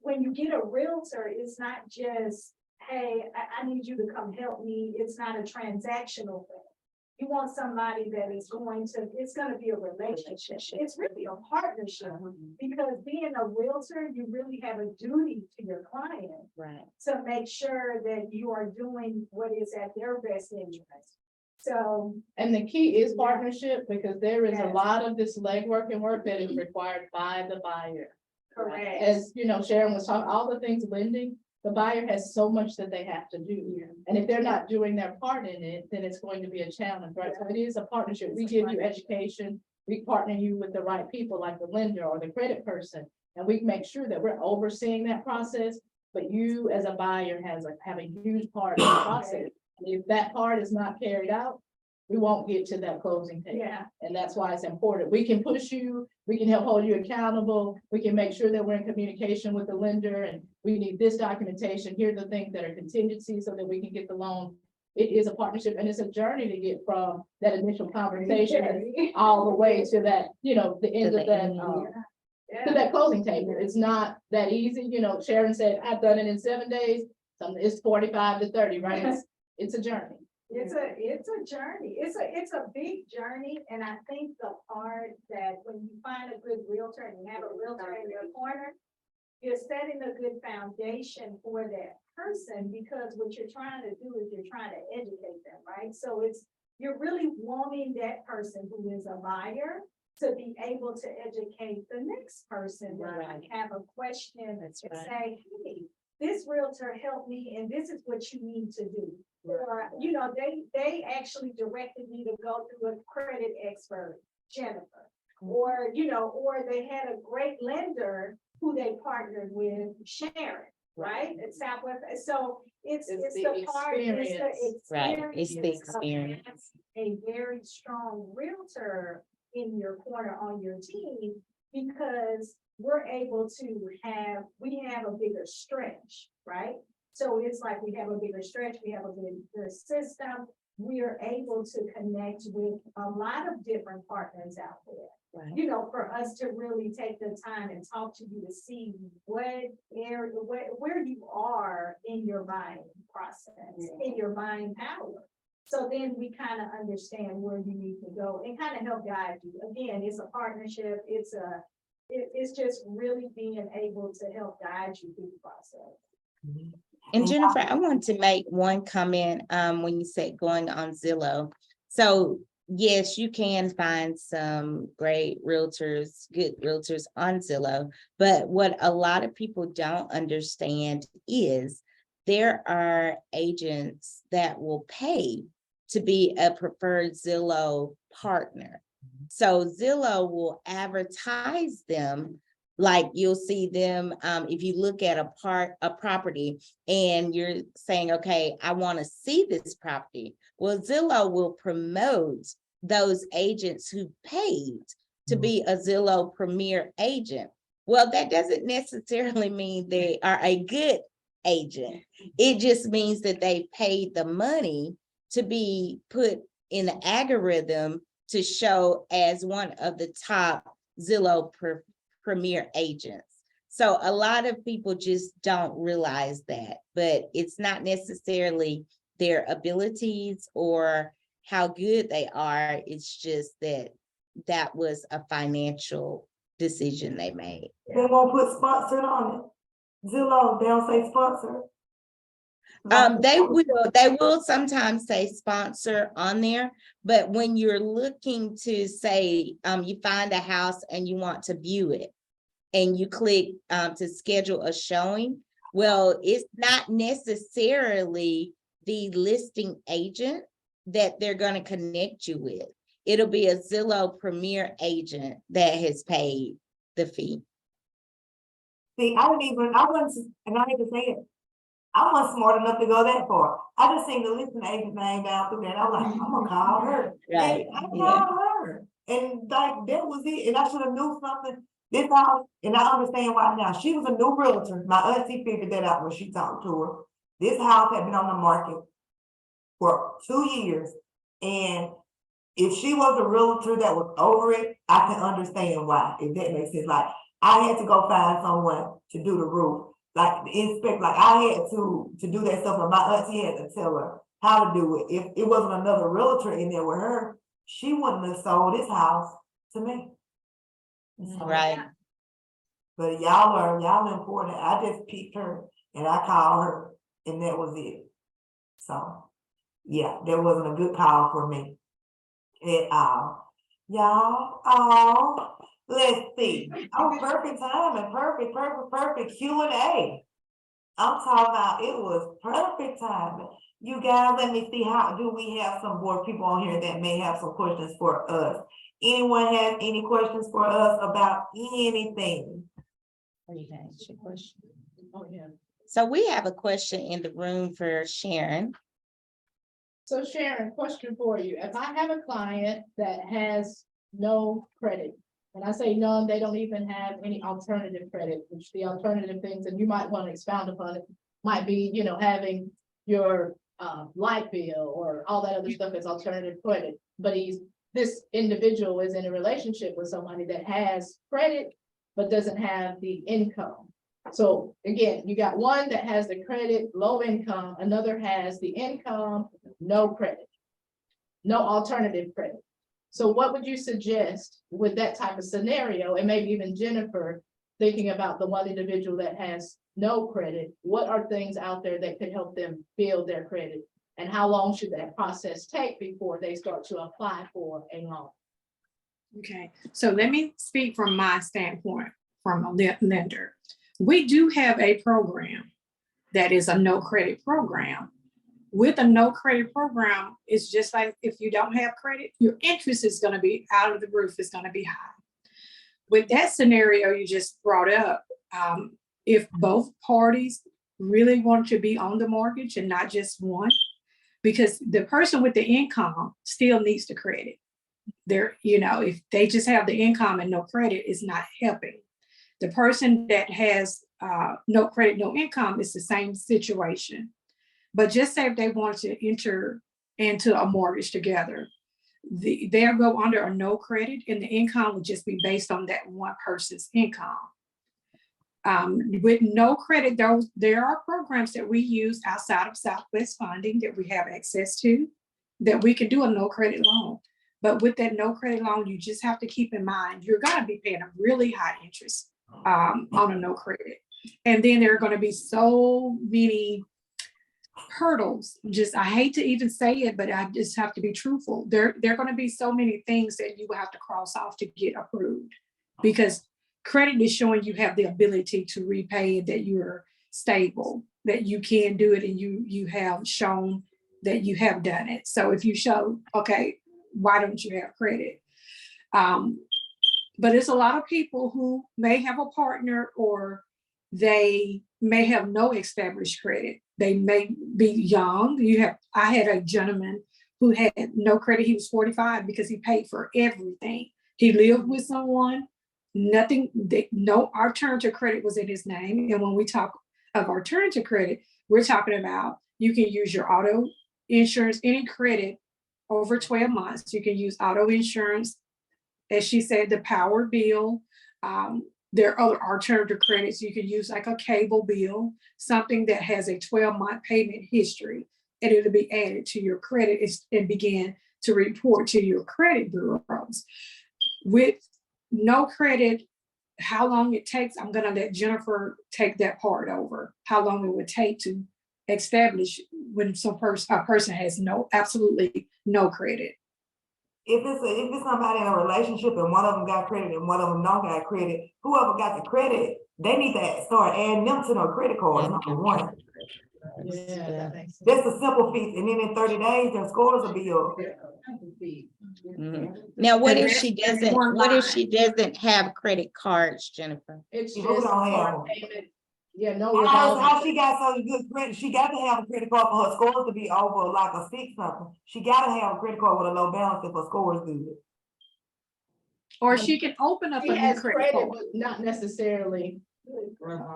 when you get a realtor, it's not just, hey, I need you to come help me. It's not a transactional thing. You want somebody that is it's going to be a relationship. It's really a partnership, because being a realtor, you really have a duty to your client, Right. to make sure that you are doing what is at their best interest. So, And the key is partnership, because there is a Yes. lot of this legwork and work that is required by the buyer. correct. As Sharon was talking, all the things lending, the buyer has so much that they have to do. And if they're not doing their part in it, then it's going to be a challenge, right? So it is a partnership. We give you education, we partner you with the right people, like the lender or the credit person, and we make sure that we're overseeing that process. But you as a buyer have a huge part in the process. If that part is not carried out, we won't get to that closing table. Yeah. And that's why it's important. We can push you, we can help hold you accountable, we can make sure that we're in communication with the lender, and we need this documentation. Here are the things that are contingencies so that we can get the loan. It is a partnership, and it's a journey to get from that initial conversation all the way to that, the end of that, to that closing table. It's not that easy. Sharon said, I've done it in 7 days. It's 45 to 30, right? It's a journey. It's a journey. It's a big journey. And I think the part that when you find a good realtor and you have a realtor in your corner, you're setting a good foundation for that person, because what you're trying to do is you're trying to educate them, right? So you're really wanting that person who is a buyer to be able to educate the next person that might have a question and say, hey, this realtor helped me and this is what you need to do. Or, they actually directed me to go through a credit expert, Jennifer. Or, or they had a great lender who they partnered with, Sharon, right? At Southwest. So it's the part, it's the experience. Right, it's the of experience. having a very strong realtor in your corner on your team, because we're able to we have a bigger stretch, right? So it's like we have a bigger stretch, we have a bigger system. We are able to connect with a lot of different partners out there. Right. For us to really take the time and talk to you to see where you are in your buying process, in your buying power. So then we kind of understand where you need to go and kind of help guide you. Again, it's a partnership. It's just really being able to help guide you through the process. And Jennifer, I want to make one comment when you said going on Zillow. So yes, you can find some great realtors, good realtors on Zillow, but what a lot of people don't understand is there are agents that will pay to be a preferred Zillow partner. So Zillow will advertise them, like you'll see them, if you look at a property and you're saying, okay, I want to see this property. Well, Zillow will promote those agents who paid to be a Zillow Premier agent. Well, that doesn't necessarily mean they are a good agent. It just means that they paid the money to be put in the algorithm to show as one of the top Zillow Premier agents. So a lot of people just don't realize that, but it's not necessarily their abilities or how good they are. It's just that that was a financial decision they made. They won't put sponsored on it. Zillow, they don't say sponsor. They will sometimes say sponsor on there, but when you're looking to say, you find a house and you want to view it and you click to schedule a showing, well, it's not necessarily the listing agent that they're going to connect you with. It'll be a Zillow Premier agent that has paid the fee. See, I wasn't, and I hate to say it, I wasn't smart enough to go that far. I just seen the listing agent name down through there, and I was like, I'm gonna call her. Right, And I yeah. called her, and like, that was it, and I should have knew something. This house, and I understand why now, she was a new realtor, my auntie figured that out when she talked to her. This house had been on the market for 2 years, and if she was a realtor that was over it, I can understand why, if that makes sense. Like, I had to go find someone to do the roof, like inspect, like I had to do that stuff, but my auntie had to tell her how to do it. If it wasn't another realtor in there with her, she wouldn't have sold this house to me. So, Right. but y'all important. I just picked her and I called her, and that was it. So yeah, that wasn't a good call for me at all. Y'all, let's see. Oh, perfect timing, perfect Q&A. I'm talking about, it was perfect timing. You guys, let me see, how do we have some more people on here that may have some questions for us? Anyone have any questions for us about anything? Or you can ask your question. Oh, yeah. So we have a question in the room for Sharon. So Sharon, question for you. If I have a client that has no credit, and I say none, they don't even have any alternative credit, which the alternative things, and you might want to expound upon it, might be, having your light bill or all that other stuff as alternative credit. But this individual is in a relationship with somebody that has credit, but doesn't have the income. So again, you got one that has the credit, low income, another has the income, no credit, no alternative credit. So what would you suggest with that type of scenario? And maybe even Jennifer, thinking about the one individual that has no credit, what are things out there that could help them build their credit? And how long should that process take before they start to apply for a loan? Okay, so let me speak from my standpoint, from a lender. We do have a program that is a no credit program. With a no credit program, it's just like if you don't have credit, your interest is going to be out of the roof, it's going to be high. With that scenario you just brought up, if both parties really want to be on the mortgage and not just one, because the person with the income still needs the credit. If they just have the income and no credit, is not helping. The person that has no credit, no income is the same situation. But just say if they want to enter into a mortgage together, they'll go under a no credit, and the income would just be based on that one person's income. With no credit, there are programs that we use outside of Southwest Funding that we have access to, that we can do a no credit loan. But with that no credit loan, you just have to keep in mind, you're going to be paying a really high interest on a no credit. And then there are going to be so many hurdles. I hate to even say it, but I just have to be truthful. There are going to be so many things that you will have to cross off to get approved, because credit is showing you have the ability to repay, that you're stable, that you can do it, and you have shown that you have done it. So if you show, okay, why don't you have credit? But it's a lot of people who may have a partner, or they may have no established credit. They may be young. I had a gentleman who had no credit. He was 45 because he paid for everything. He lived with someone, no alternative credit was in his name. And when we talk of alternative credit, we're talking about you can use your auto insurance, any credit over 12 months. You can use auto insurance, as she said, the power bill. There are other alternative credits you can use, like a cable bill, something that has a 12-month payment history, and it'll be added to your credit and begin to report to your credit bureaus. With no credit, how long it takes, I'm gonna let Jennifer take that part over. How long it would take to establish when a person has absolutely no credit. If it's somebody in a relationship and one of them got credit and one of them don't got credit, whoever got the credit, they need to start adding them to their credit cards, number one. Yeah, that makes sense. That's a simple fix, and then in 30 days, their scores will be up. Now, what And if she that's doesn't, one what if line. she doesn't have credit cards, Jennifer? It's Who just don't have card them? payment. Yeah, no. How revolving she got so good credit? She got to have a credit card for her scores to be over like a 6 something. She got to have a credit card with a low balance if her score is good. Or she can open up She a new has credit credit, card. but not necessarily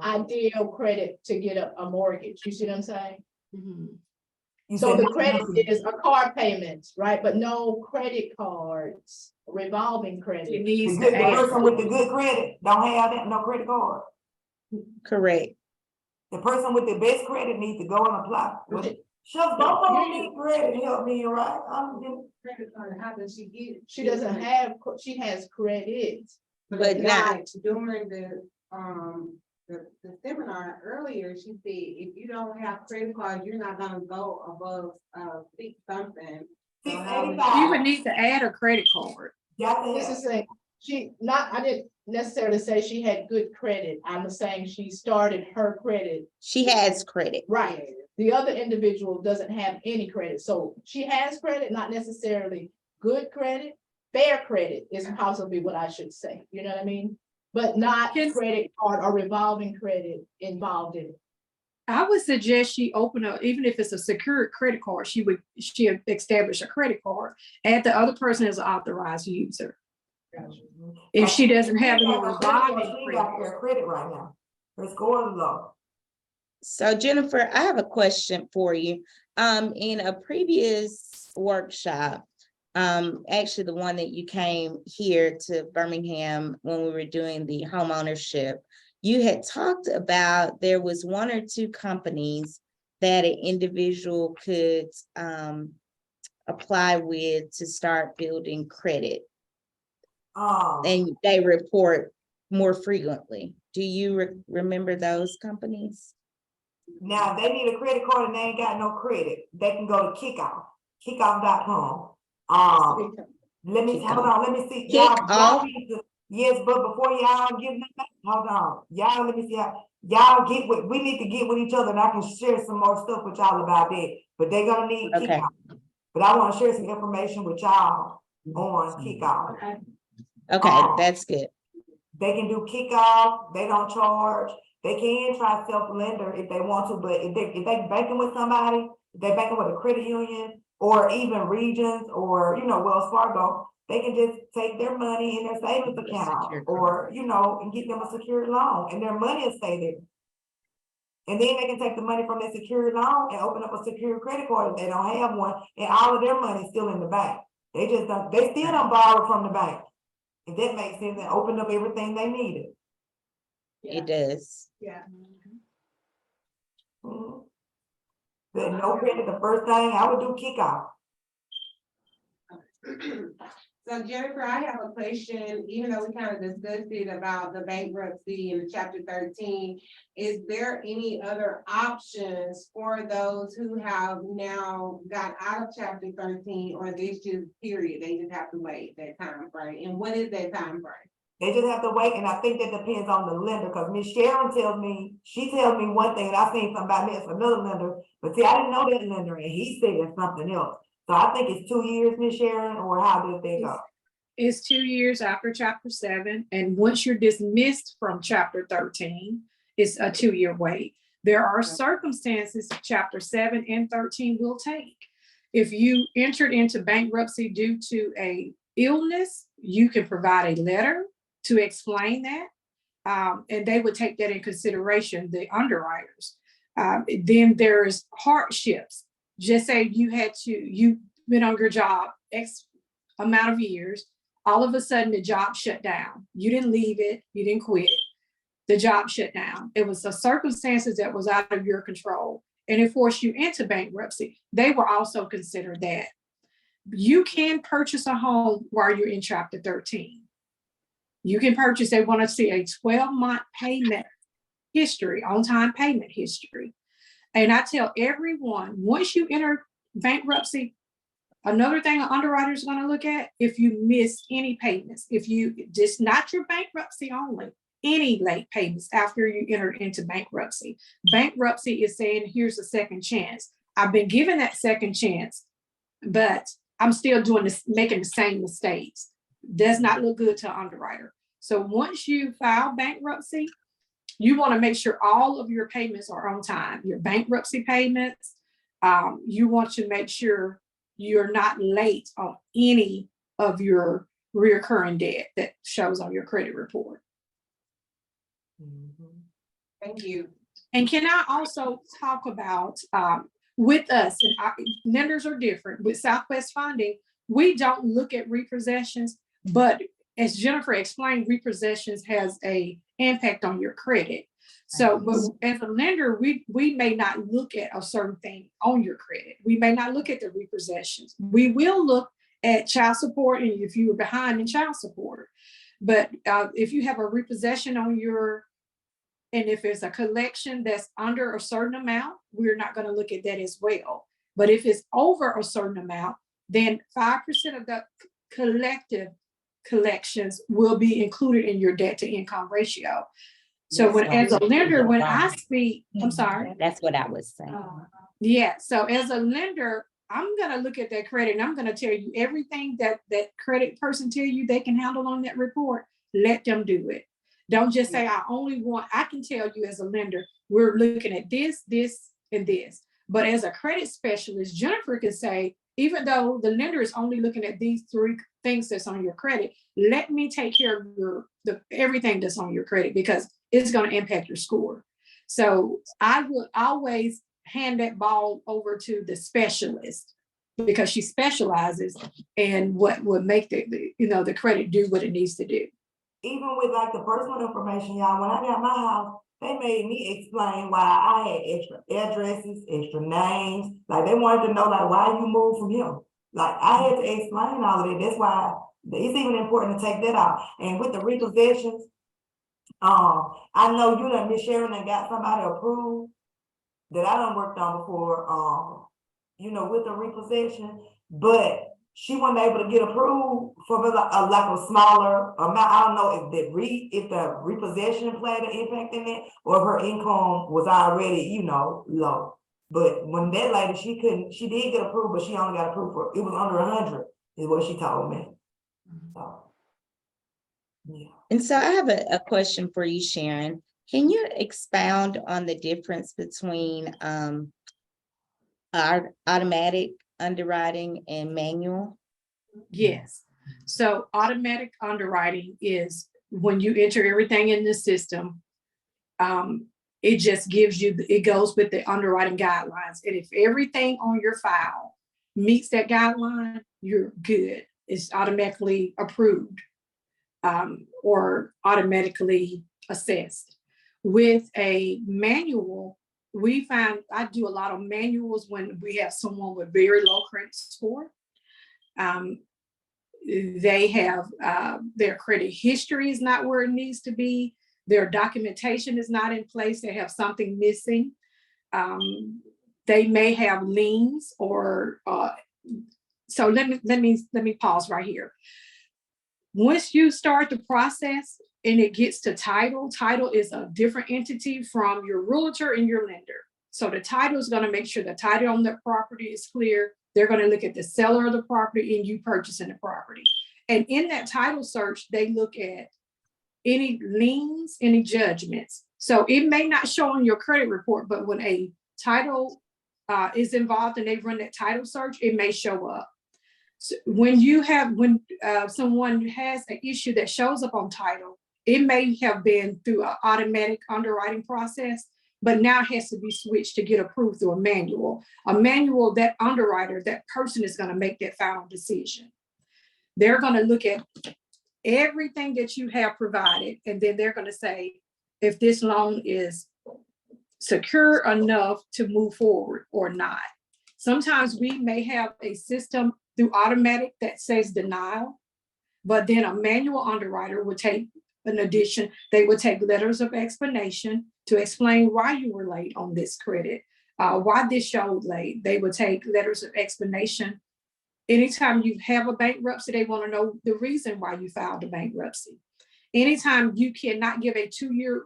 ideal credit to get a mortgage. You see what I'm saying? You So said the not credit nothing. is a car payment, right? But no credit cards, revolving It credit. needs The to good add. person with the good credit don't have that, no credit card. Correct. The person with the best credit needs to go and apply. Shucks, both of them need credit, help me, right? Credit card, how does she get it? She doesn't have, she has credit. But not, During the seminar earlier, she said, if you don't have credit card, you're not gonna go above, 6 something. So how would 685. You would need to add a credit card. Got to This have. is saying, I didn't necessarily say she had good credit. I'm saying she started her credit. she has credit. Right. The other individual doesn't have any credit. So she has credit, not necessarily good credit. Fair credit is possibly what I should say. You know what I mean? But not Yes. credit card or revolving credit involved in it. I would suggest she open up, even if it's a secured credit card, she establish a credit card, add the other person as an authorized user. If she doesn't have any revolving She got credit. her credit right now. Her score is low. So Jennifer, I have a question for you. In a previous workshop, actually the one that you came here to Birmingham when we were doing the home ownership, you had talked about there was 1 or 2 companies that an individual could apply with to start building credit, and they report more frequently. Do you remember those companies? Now, if they need a credit card and they ain't got no credit, they can go to kickoff.com. Let me see. Y'all need to, yes, but before y'all give them back, hold on. Y'all, let me see how, we need to get with each other, and I can share some more stuff with y'all about that, but they're gonna need Okay. kickoff. But I wanna share some information with y'all on kickoff. Okay, that's good. They can do kickoff, they don't charge. They can try self-lender if they want to, but if they banking with somebody, if they banking with a credit union or even Regions or, Wells Fargo, they can just take their money in their savings account or, and get them a secured loan and their money will stay there. And then they can take the money from their secured loan and open up a secured credit card if they don't have one, and all of their money is still in the bank. They still don't borrow from the bank. If that makes sense, and open up everything they needed. It does. Yeah. Mhm. But no credit, the first thing I would do kickoff. So Jennifer, I have a question, even though we kind of discussed it about the bankruptcy in chapter 13, is there any other options for those who have now got out of chapter 13, or this just period, they just have to wait that time frame? And what is that time frame? They just have to wait, and I think that depends on the lender, because Miss Sharon tells me, she tells me one thing, and I seen something about me, it's another lender, but see, I didn't know that lender, and he said something else. So I think it's 2 years, Miss Sharon, or how does they go? It's 2 years after chapter 7, and once you're dismissed from chapter 13, it's a 2-year wait. There are circumstances chapter 7 and 13 will take. If you entered into bankruptcy due to a illness, you can provide a letter to explain that, and they would take that in consideration, the underwriters. Then there's hardships. Just say you've been on your job X amount of years, all of a sudden the job shut down. You didn't leave it, you didn't quit it. The job shut down. It was the circumstances that was out of your control, and it forced you into bankruptcy. They will also consider that. You can purchase a home while you're in chapter 13. You can purchase, they want to see a 12-month payment history, on-time payment history. And I tell everyone, once you enter bankruptcy, another thing an underwriter is going to look at, if you miss any payments, if you just not your bankruptcy only, any late payments after you enter into bankruptcy. Bankruptcy is saying, here's a second chance. I've been given that second chance, but I'm still doing this, making the same mistakes. Does not look good to an underwriter. So once you file bankruptcy, you want to make sure all of your payments are on time. Your bankruptcy payments, you want to make sure you're not late on any of your recurring debt that shows on your credit report. Thank you. And can I also talk about with us, and our lenders are different. With Southwest Funding, we don't look at repossessions, but as Jennifer explained, repossessions has a impact on your credit. So but as a lender, we may not look at a certain thing on your credit. We may not look at the repossessions. We will look at child support, and if you were behind in child support. But if you have a repossession on your, and if it's a collection that's under a certain amount, we're not going to look at that as well. But if it's over a certain amount, then 5% of the collective collections will be included in your debt to income ratio. So when, as a lender, when I speak, I'm sorry. That's what I was saying. Yeah, so as a lender, I'm gonna look at that credit and I'm gonna tell you everything that that credit person tell you they can handle on that report, let them do it. Don't just say, I can tell you as a lender, we're looking at this, this, and this. But as a credit specialist, Jennifer can say, even though the lender is only looking at these 3 things that's on your credit, let me take care of everything that's on your credit, because it's going to impact your score. So I would always hand that ball over to the specialist, because she specializes in what would make the credit do what it needs to do. Even with like the personal information, y'all, when I got my house, they made me explain why I had extra addresses, extra names. Like they wanted to know like why you moved from here. Like I had to explain all of that. That's why it's even important to take that out. And with the repossessions, I know you done, Miss Sharon, and got somebody approved that I done worked on before, with the repossession, but she wasn't able to get approved for like a smaller amount. I don't know if the repossession played an impact in it, or if her income was already, low. But when that lady, she did get approved, but she only got approved for, it was under 100, is what she told me. So, yeah. And so I have a question for you, Sharon. Can you expound on the difference between our automatic underwriting and manual? Yes. So automatic underwriting is when you enter everything in the system, it just gives you, it goes with the underwriting guidelines. And if everything on your file meets that guideline, you're good. It's automatically approved or automatically assessed. With a manual, I do a lot of manuals when we have someone with very low credit score. They have their credit history is not where it needs to be. Their documentation is not in place. They have something missing. They may have liens or so let me pause right here. Once you start the process and it gets to title, title is a different entity from your realtor and your lender. So the title is going to make sure the title on the property is clear. They're going to look at the seller of the property and you purchasing the property. And in that title search, they look at any liens, any judgments. So it may not show on your credit report, but when a title is involved and they run that title search, it may show up. So when someone has an issue that shows up on title, it may have been through an automatic underwriting process, but now it has to be switched to get approved through a manual. A manual, that underwriter, that person is going to make that final decision. They're going to look at everything that you have provided, and then they're going to say if this loan is secure enough to move forward or not. Sometimes we may have a system through automatic that says denial, but then a manual underwriter would take an addition. They would take letters of explanation to explain why you were late on this credit, why this showed late. They would take letters of explanation. Anytime you have a bankruptcy, they want to know the reason why you filed a bankruptcy. Anytime you cannot give a 2-year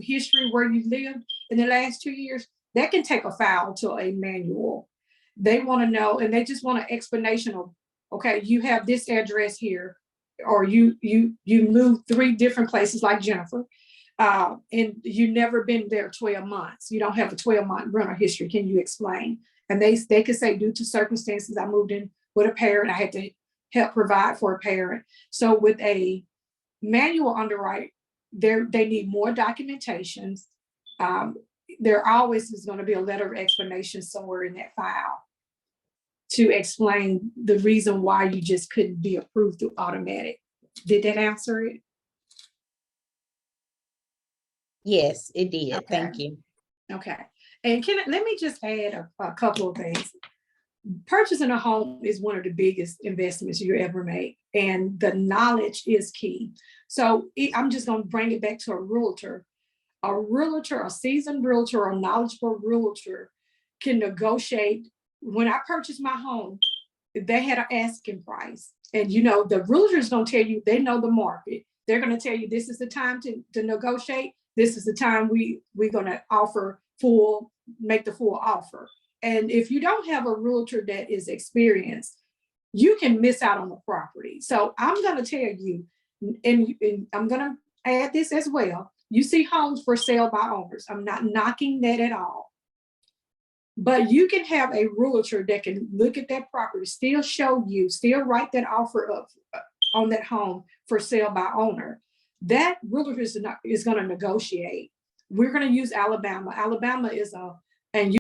history where you lived in the last 2 years, that can take a file to a manual. They want to know, and they just want an explanation of, okay, you have this address here, or you moved 3 different places like Jennifer, and you never been there 12 months. You don't have a 12-month rental history. Can you explain? And they could say, due to circumstances, I moved in with a parent. I had to help provide for a parent. So with a manual underwrite, they need more documentations. There always is going to be a letter of explanation somewhere in that file to explain the reason why you just couldn't be approved through automatic. Did that answer it? Yes, it did. Okay. Thank you. Okay. And let me just add a couple of things. Purchasing a home is one of the biggest investments you ever make, and the knowledge is key. So I'm just going to bring it back to a realtor. A seasoned realtor, or knowledgeable realtor can negotiate. When I purchased my home, they had an asking price. And the realtor is going to tell you, they know the market. They're going to tell you, this is the time to negotiate. This is the time we're going to make the full offer. And if you don't have a realtor that is experienced, you can miss out on the property. So I'm going to tell you, and I'm going to add this as well. You see homes for sale by owners. I'm not knocking that at all. But you can have a realtor that can look at that property, still write that offer up on that home for sale by owner. That realtor is going to negotiate. We're going to use Alabama. Alabama is and you